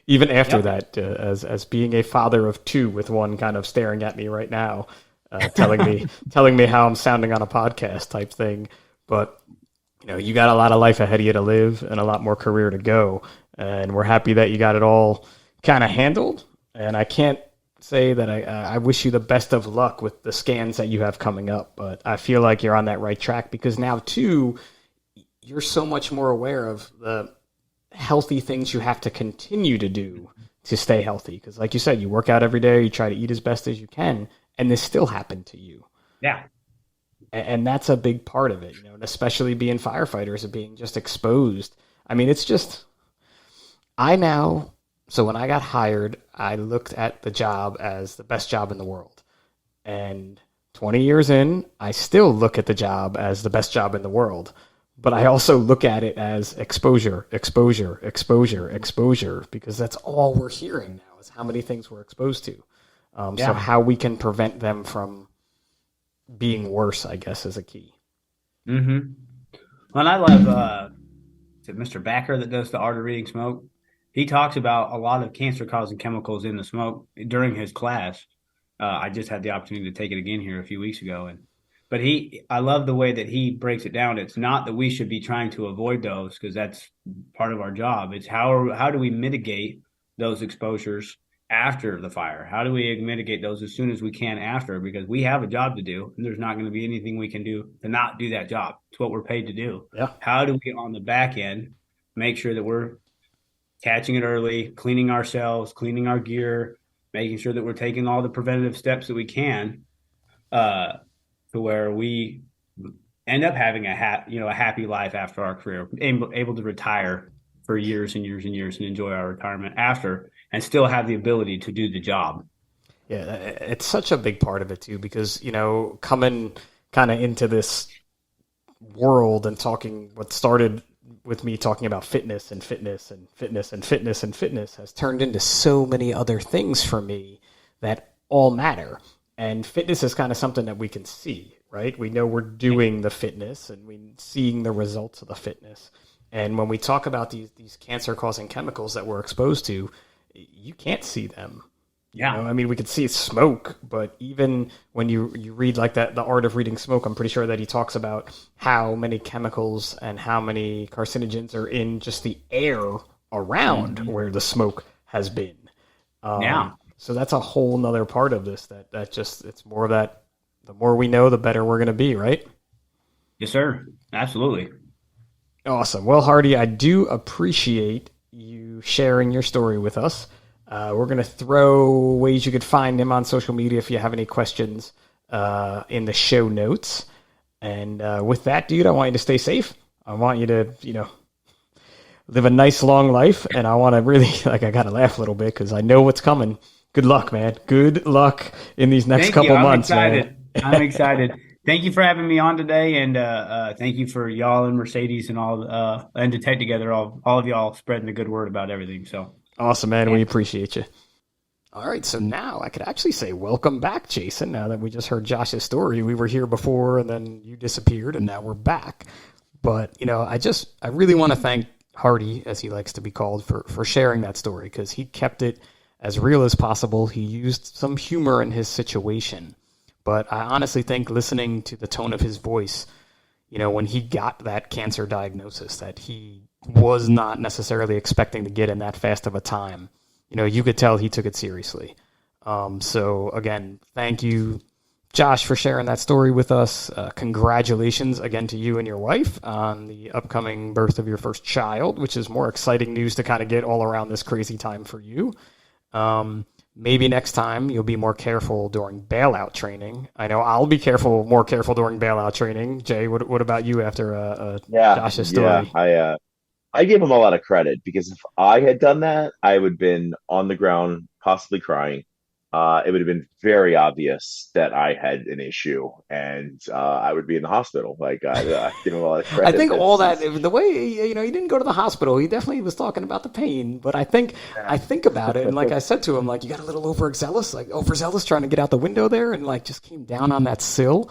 even after that, as being a father of two, with one kind of staring at me right now, telling me how I'm sounding on a podcast type thing. But you got a lot of life ahead of you to live, and a lot more career to go. And we're happy that you got it all kind of handled. And I can't say that I wish you the best of luck with the scans that you have coming up, but I feel like you're on that right track, because now too, you're so much more aware of the healthy things you have to continue to do to stay healthy. Because like you said, you work out every day, you try to eat as best as you can, and this still happened to you. Yeah. And that's a big part of it, and especially being firefighters and being just exposed. I mean, it's just, so when I got hired, I looked at the job as the best job in the world. And 20 years in, I still look at the job as the best job in the world. But I also look at it as exposure, exposure, exposure, exposure, because that's all we're hearing now, is how many things we're exposed to. So how we can prevent them from being worse, I guess, is a key. Mm-hmm. Well, I love is it Mr. Backer that does the art of reading smoke? He talks about a lot of cancer-causing chemicals in the smoke during his class. I just had the opportunity to take it again here a few weeks ago, but I love the way that he breaks it down. It's not that we should be trying to avoid those, because that's part of our job. It's how do we mitigate those exposures after the fire? How do we mitigate those as soon as we can after? Because we have a job to do, and there's not going to be anything we can do to not do that job. It's what we're paid to do. Yeah. How do we, on the back end, make sure that we're catching it early, cleaning ourselves, cleaning our gear, making sure that we're taking all the preventative steps that we can, to where we end up having a happy life after our career, able to retire for years and years and years and enjoy our retirement after, and still have the ability to do the job. Yeah, it's such a big part of it too, because, coming kind of into this world and talking, what started with me talking about fitness and fitness and fitness and fitness and fitness has turned into so many other things for me that all matter. And fitness is kind of something that we can see. right? We know we're doing the fitness and we're seeing the results of the fitness. And when we talk about these cancer-causing chemicals that we're exposed to, you can't see them. Yeah. I mean, we could see smoke, but even when you read like that, The Art of Reading Smoke, I'm pretty sure that he talks about how many chemicals and how many carcinogens are in just the air around where the smoke has been. So that's a whole nother part of this that just, it's more of that, the more we know, the better we're going to be, right? Yes, sir. Absolutely. Awesome. Well, Hardy, I do appreciate you sharing your story with us. We're going to throw ways you could find him on social media if you have any questions in the show notes. And with that, dude, I want you to stay safe. I want you to, live a nice long life. And I want to really, I got to laugh a little bit because I know what's coming. Good luck, man. Good luck in these next couple months, man. I'm excited. Thank you for having me on today, and thank you for y'all and Mercedes and all, and to take together all of y'all spreading the good word about everything. So awesome, man. We appreciate you. All right, so now I could actually say welcome back, Jason. Now that we just heard Josh's story, we were here before, and then you disappeared, and now we're back. But I really want to thank Hardy, as he likes to be called, for sharing that story because he kept it as real as possible. He used some humor in his situation. But I honestly think listening to the tone of his voice, when he got that cancer diagnosis that he was not necessarily expecting to get in that fast of a time, you could tell he took it seriously. So again, thank you, Josh, for sharing that story with us. Congratulations again to you and your wife on the upcoming birth of your first child, which is more exciting news to kind of get all around this crazy time for you. Maybe next time you'll be more careful during bailout training. I know I'll be more careful during bailout training. Jay, what about you after Josh's story? Yeah, I give him a lot of credit because if I had done that, I would have been on the ground, possibly crying. It would have been very obvious that I had an issue, and I would be in the hospital. I give him a lot of credit. I think all that, the way he didn't go to the hospital, he definitely was talking about the pain. But I think about it, and like I said to him, you got a little overzealous, trying to get out the window there, and just came down on that sill.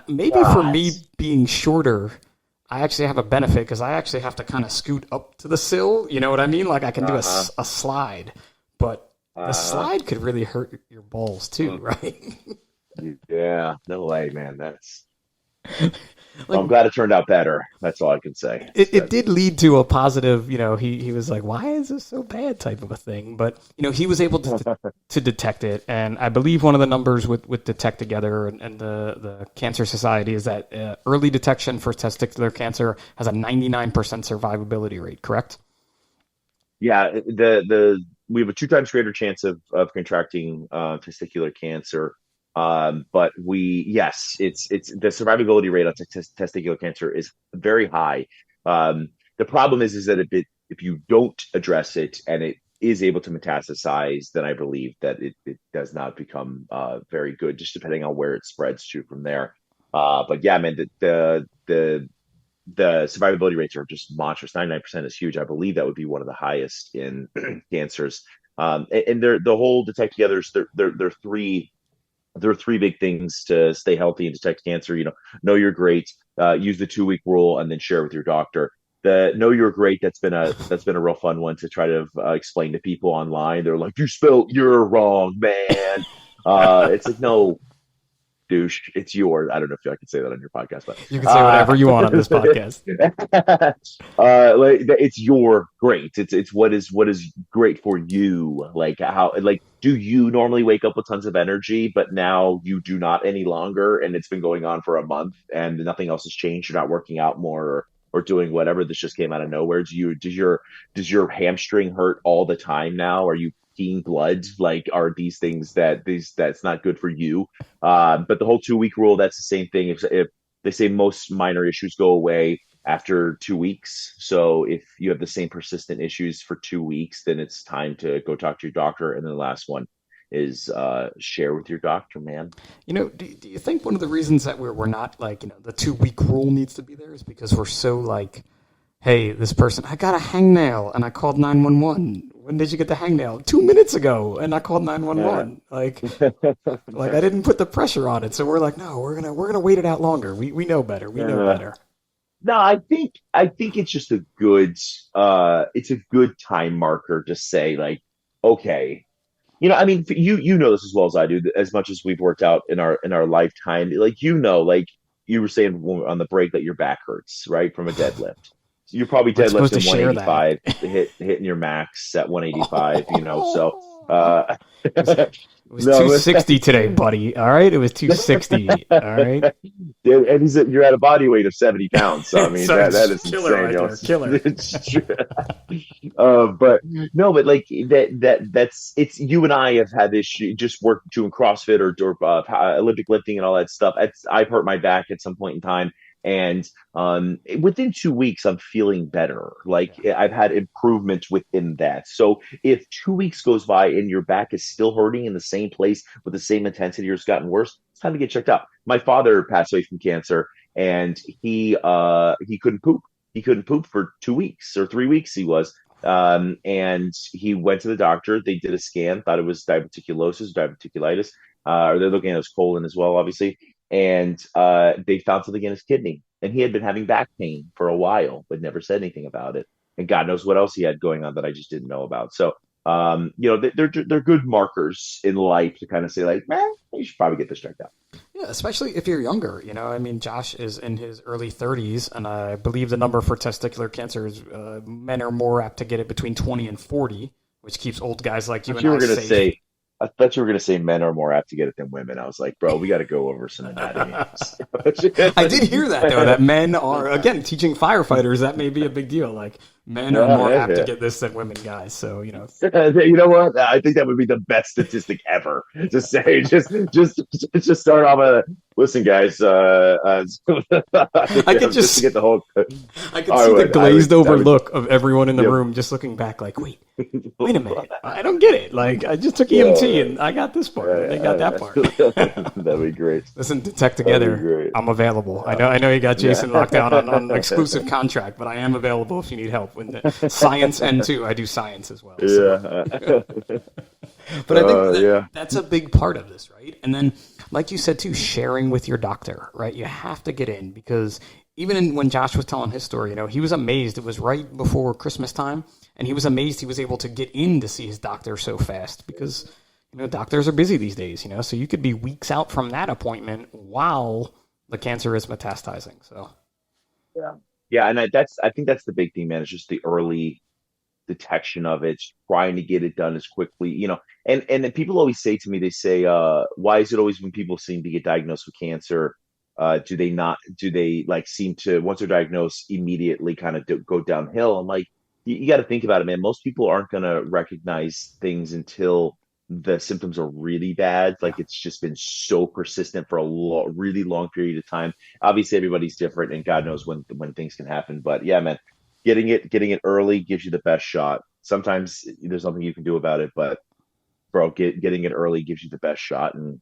Maybe for me being shorter, I actually have a benefit because I actually have to kind of scoot up to the sill. You know what I mean? I can do a slide, but the slide could really hurt your balls too, right? Yeah, no way, man. That's. I'm glad it turned out better. That's all I can say. It did lead to a positive. He was like, "Why is this so bad?" type of a thing. But he was able to detect it, and I believe one of the numbers with Detect Together and the Cancer Society is that early detection for testicular cancer has a 99% survivability rate. Correct? Yeah, we have a 2 times greater chance of contracting testicular cancer. But it's the survivability rate on testicular cancer is very high. The problem is that if you don't address it and it is able to metastasize, then I believe that it does not become very good, just depending on where it spreads to from there. But yeah, man, the survivability rates are just monstrous. 99% is huge. I believe that would be one of the highest in cancers. And the whole Detect Togethers, they're three. There are 3 big things to stay healthy and detect cancer. Know you're great, use the 2-week rule, and then share with your doctor. The know you're great, that's been a real fun one to try to explain to people online. They're like, you spelled you're wrong, man. It's like, no, douche, it's yours. I don't know if I can say that on your podcast, but you can say whatever you want on this podcast. It's your great. It's what is great for you. Do you normally wake up with tons of energy, but now you do not any longer, and it's been going on for a month, and nothing else has changed? You're not working out more or doing whatever. This just came out of nowhere. Does your hamstring hurt all the time now? Are you peeing blood? Are these things that's not good for you? But the whole 2-week rule, that's the same thing. If they say most minor issues go away after 2 weeks. So if you have the same persistent issues for 2 weeks, then it's time to go talk to your doctor. And then the last one is share with your doctor, man. Do you think one of the reasons that we're not the 2-week rule needs to be there is because we're so hey, this person, I got a hangnail and I called 911. when did you get the hangnail? 2 minutes ago, and I called 911. Like I didn't put the pressure on it, so we're like, no, we're gonna wait it out longer. We know better. We know better. No, I think it's just a good it's a good time marker to say like, okay, I mean, you know this as well as I do, as much as we've worked out in our lifetime. Like like you were saying on the break that your back hurts, right, from a deadlift. So you're probably We're supposed to deadlifting share that. 185, hitting your max at 185. So It was no, 260 today, buddy. All right, it was 260. All right, and you're at a body weight of 70 pounds. So I mean so that is killer insane. right there, killer. It's true. But no, but like that's it's you and I have had this just work doing CrossFit or Olympic lifting and all that stuff. I've hurt my back at some point in time, and within 2 weeks I'm feeling better. Like I've had improvements within that. So if 2 weeks goes by and your back is still hurting in the same place with the same intensity or it's gotten worse, it's time to get checked out. My father passed away from cancer, and he couldn't poop. He couldn't poop for 2 weeks or 3 weeks. He was. And he went to the doctor. They did a scan, thought it was diverticulosis, diverticulitis, or they're looking at his colon as well, obviously. And they found something in his kidney. And he had been having back pain for a while, but never said anything about it. And God knows what else he had going on that I just didn't know about. So, they're good markers in life to kind of say like, man, you should probably get this checked out. Yeah, especially if you're younger. I mean, Josh is in his early 30s, and I believe the number for testicular cancer is men are more apt to get it between 20 and 40, which keeps old guys like you and I safe. I thought you were going to say men are more apt to get it than women. I was like, bro, we got to go over some anatomy. I did hear that, though, that men are, again, teaching firefighters, that may be a big deal. Like, men are more apt to get this than women guys. So, You know what? I think that would be the best statistic ever to say. Just start off with, listen, guys. I could just to get the whole. I could see the glazed over look of everyone in the room just looking back like, wait a minute. I don't get it. Like, I just took EMT and I got this part. And they got that part. That'd be great. Listen, Detect Together, I'm available. I know you got Jason locked down on an exclusive contract, but I am available if you need help. When the science and too, I do science as well. So. Yeah. But I think that's a big part of this, right? And then, like you said too, sharing with your doctor, right? You have to get in, because even when Josh was telling his story, he was amazed. It was right before Christmas time, and he was amazed he was able to get in to see his doctor so fast, because doctors are busy these days. So you could be weeks out from that appointment while the cancer is metastasizing. So yeah, and I think that's the big thing, man. It's just the early detection of it, trying to get it done as quickly, and then people always say to me, they say, why is it always when people seem to get diagnosed with cancer, do they like seem to, once they're diagnosed, immediately kind of go downhill? I'm like, you got to think about it, man. Most people aren't going to recognize things until the symptoms are really bad. Like, it's just been so persistent for a really long period of time. Obviously everybody's different, and God knows when things can happen, but yeah, man, getting it early gives you the best shot. Sometimes there's nothing you can do about it, but bro, getting it early gives you the best shot, and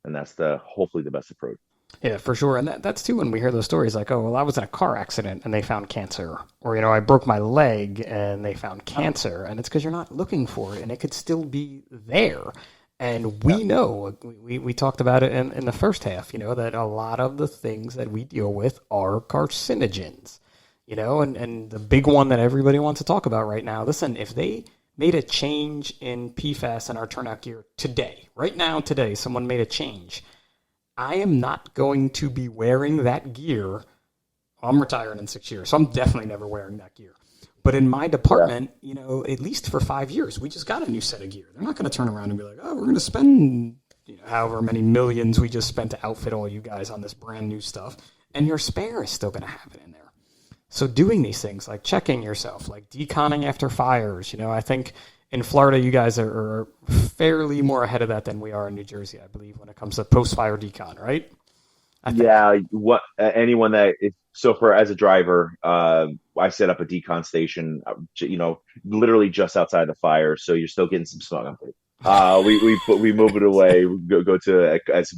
that's hopefully the best approach. Yeah, for sure. And that's too, when we hear those stories like, oh, well, I was in a car accident and they found cancer, or I broke my leg and they found cancer, and it's because you're not looking for it, and it could still be there. And we know, we talked about it in the first half, that a lot of the things that we deal with are carcinogens. And the big one that everybody wants to talk about right now, listen, if they made a change in PFAS in our turnout gear today, right now, today, someone made a change, I am not going to be wearing that gear. I'm retiring in 6 years, so I'm definitely never wearing that gear. But in my department, at least for 5 years, we just got a new set of gear. They're not going to turn around and be like, oh, we're going to spend however many millions we just spent to outfit all you guys on this brand new stuff, and your spare is still going to have it in there. So doing these things, like checking yourself, like deconning after fires, I think in Florida, you guys are fairly more ahead of that than we are in New Jersey, I believe, when it comes to post-fire decon, right? Yeah, anyone as a driver, I set up a decon station, literally just outside the fire, so you're still getting some smog. We move it away. We go to as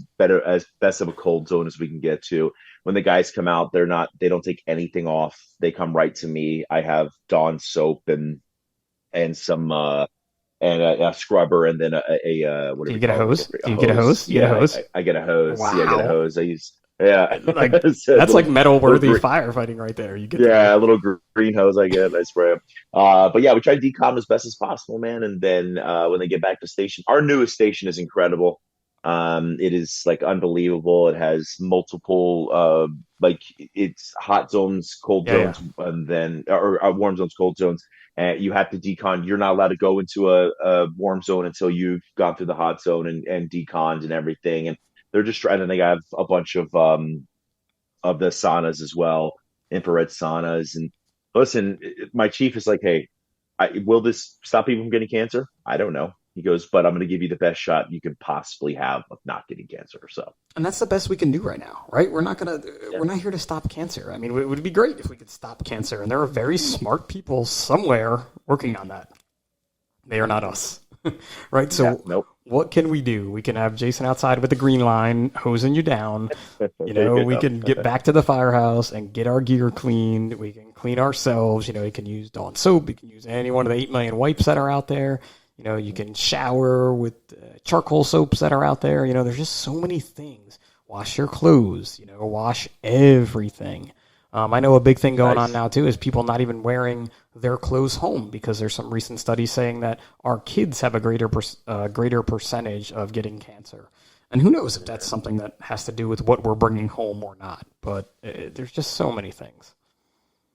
best of a cold zone as we can get to. When the guys come out, they don't take anything off. They come right to me. I have Dawn soap and and some and a scrubber, and then a what Do do you we get a call it? hose? Like Do a you get a hose. hose? You get a Yeah, hose? I get a hose. Yeah, I get a Wow. hose. I use yeah, Like it's a that's like little metal-worthy green, firefighting right there. You get yeah, the a little green hose. I get. I spray them. But yeah, we try to decom as best as possible, man. And then when they get back to station, our newest station is incredible. It is like unbelievable. It has multiple like it's hot zones, cold yeah, yeah. zones, and then or warm zones, cold zones. And you have to decon. You're not allowed to go into a warm zone until you've gone through the hot zone and deconned and everything. And they're just trying. And they have a bunch of the saunas as well, infrared saunas. And listen, my chief is like, hey, will this stop people from getting cancer? I don't know. He goes, but I'm going to give you the best shot you could possibly have of not getting cancer. So, And that's the best we can do right now, right? yeah. We're not here to stop cancer. I mean, it would be great if we could stop cancer, and there are very smart people somewhere working on that. They are not us, right? Yeah, So, nope. what can we do? We can have Jason outside with the green line hosing you down. We can get back to the firehouse and get our gear cleaned. We can clean ourselves. We can use Dawn soap. We can use any one of the 8 million wipes that are out there. You can shower with charcoal soaps that are out there. There's just so many things. Wash your clothes. Wash everything. I know a big thing going on now, too, is people not even wearing their clothes home because there's some recent studies saying that our kids have a greater percentage of getting cancer. And who knows if that's something that has to do with what we're bringing home or not. But there's just so many things.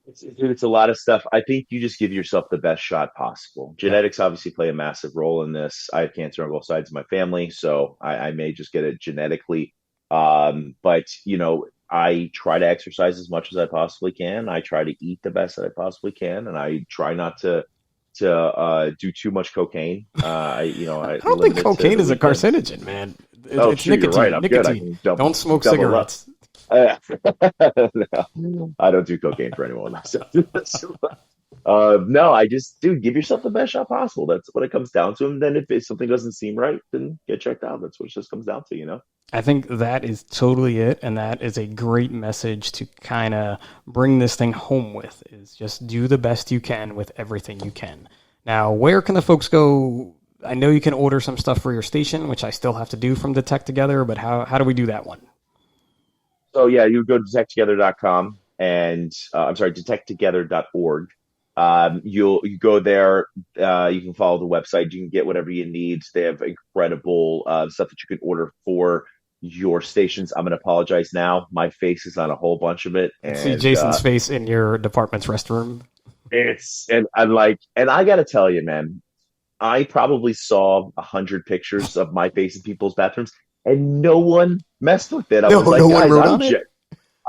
It's a lot of stuff. I think you just give yourself the best shot possible. Yeah. Genetics obviously play a massive role in this. I have cancer on both sides of my family, so I may just get it genetically. But I try to exercise as much as I possibly can. I try to eat the best that I possibly can, and I try not to do too much cocaine. I don't limit think it to cocaine the is a weekends. carcinogen, man. Oh, It's shoot, you're right. nicotine. I'm good. I Nicotine. can double, Don't smoke double up. cigarettes. No, I don't do cocaine for anyone. No, I just, dude, give yourself the best shot possible. That's what it comes down to. And then if something doesn't seem right, then get checked out. That's what it just comes down to. I think that is totally it, and that is a great message to kind of bring this thing home with, is just do the best you can with everything you can. Now, where can the folks go? I know you can order some stuff for your station, which I still have to do from Detect Together, but how do we do that one? So yeah, you go to detecttogether.com and I'm sorry, detecttogether.org. You go there. You can follow the website. You can get whatever you need. They have incredible stuff that you can order for your stations. I'm going to apologize now. My face is on a whole bunch of it, And see and Jason's face in your department's restroom. and I'm like, and I got to tell you, man, I probably saw 100 pictures of my face in people's bathrooms, and no one messed with it. I No, was like, no one guys, wrote on it.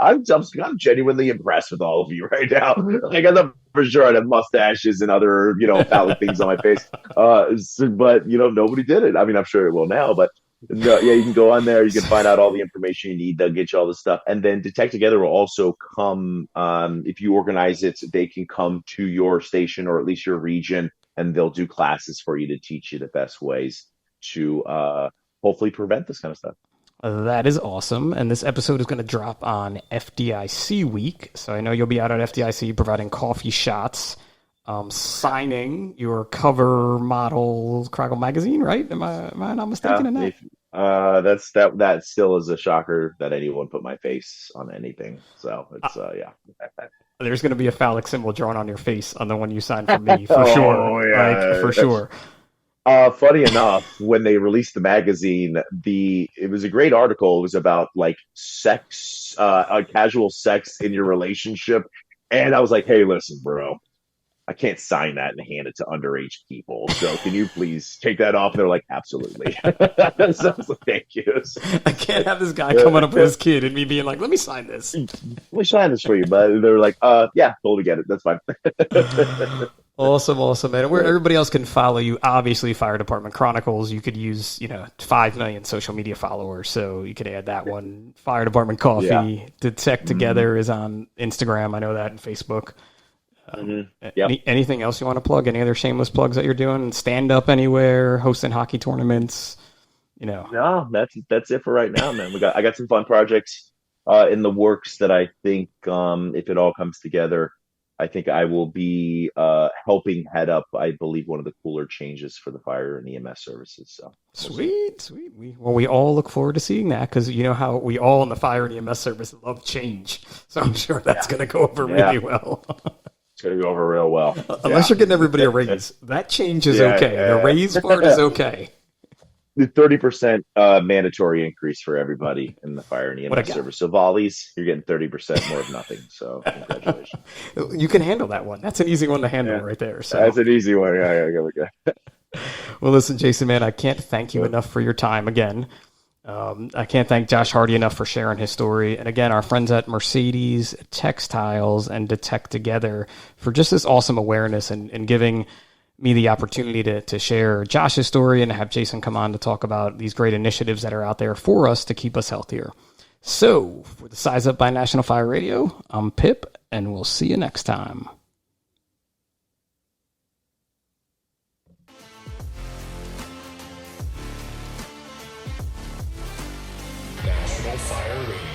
I'm genuinely impressed with all of you right now. Like I thought for sure I'd have mustaches and other phallic things on my face, but nobody did it. I mean, I'm sure it will now, but no, yeah, you can go on there. You can find out all the information you need. They'll get you all the stuff, and then Detect Together will also come. If you organize it, they can come to your station or at least your region, and they'll do classes for you to teach you the best ways to hopefully prevent this kind of stuff. That is awesome. And this episode is going to drop on FDIC week. So I know you'll be out at FDIC providing coffee shots, signing your cover model Craggle magazine, right? Am I not mistaken in that? That still is a shocker that anyone put my face on anything. So it's yeah. There's going to be a phallic symbol drawn on your face on the one you signed for me, for Oh, sure. yeah. Like, for sure. Funny enough, when they released the magazine, it was a great article. It was about like sex, casual sex in your relationship, and I was like, "Hey, listen, bro, I can't sign that and hand it to underage people. So can you please take that off?" And they're like, "Absolutely." So I was like, "Thank you." I can't have this guy coming up with his kid and me being like, "Let me sign this." Let me sign this for you, but they're like, yeah, totally get it. That's fine." Awesome, man. And where everybody else can follow you, obviously Fire Department Chronicles, you could use, 5 million social media followers, so you could add that one. Fire Department Coffee, Yeah. Detect Together is on Instagram, I know that, and Facebook. Yep. Anything else you want to plug? Any other shameless plugs that you're doing? Stand up anywhere, hosting hockey tournaments, No, that's it for right now, man. I got some fun projects in the works that I think if it all comes together, I think I will be helping head up, I believe, one of the cooler changes for the fire and EMS services. So Sweet. We all look forward to seeing that, because you know how we all in the fire and EMS service love change. So I'm sure that's going to go over really well. It's going to go over real well. Unless you're getting everybody a raise. That change is okay. The raise part is okay. The 30% mandatory increase for everybody in the fire and EMS service. So volleys, you're getting 30% more of nothing. So congratulations. You can handle that one. That's an easy one to handle right there. So that's an easy one. Yeah. Well, listen, Jason, man, I can't thank you enough for your time again. I can't thank Josh Hardy enough for sharing his story. And again, our friends at Mercedes Textiles and Detect Together for just this awesome awareness and giving me the opportunity to share Josh's story and have Jason come on to talk about these great initiatives that are out there for us to keep us healthier. So, for the Size Up by National Fire Radio, I'm Pip, and we'll see you next time. National Fire Radio.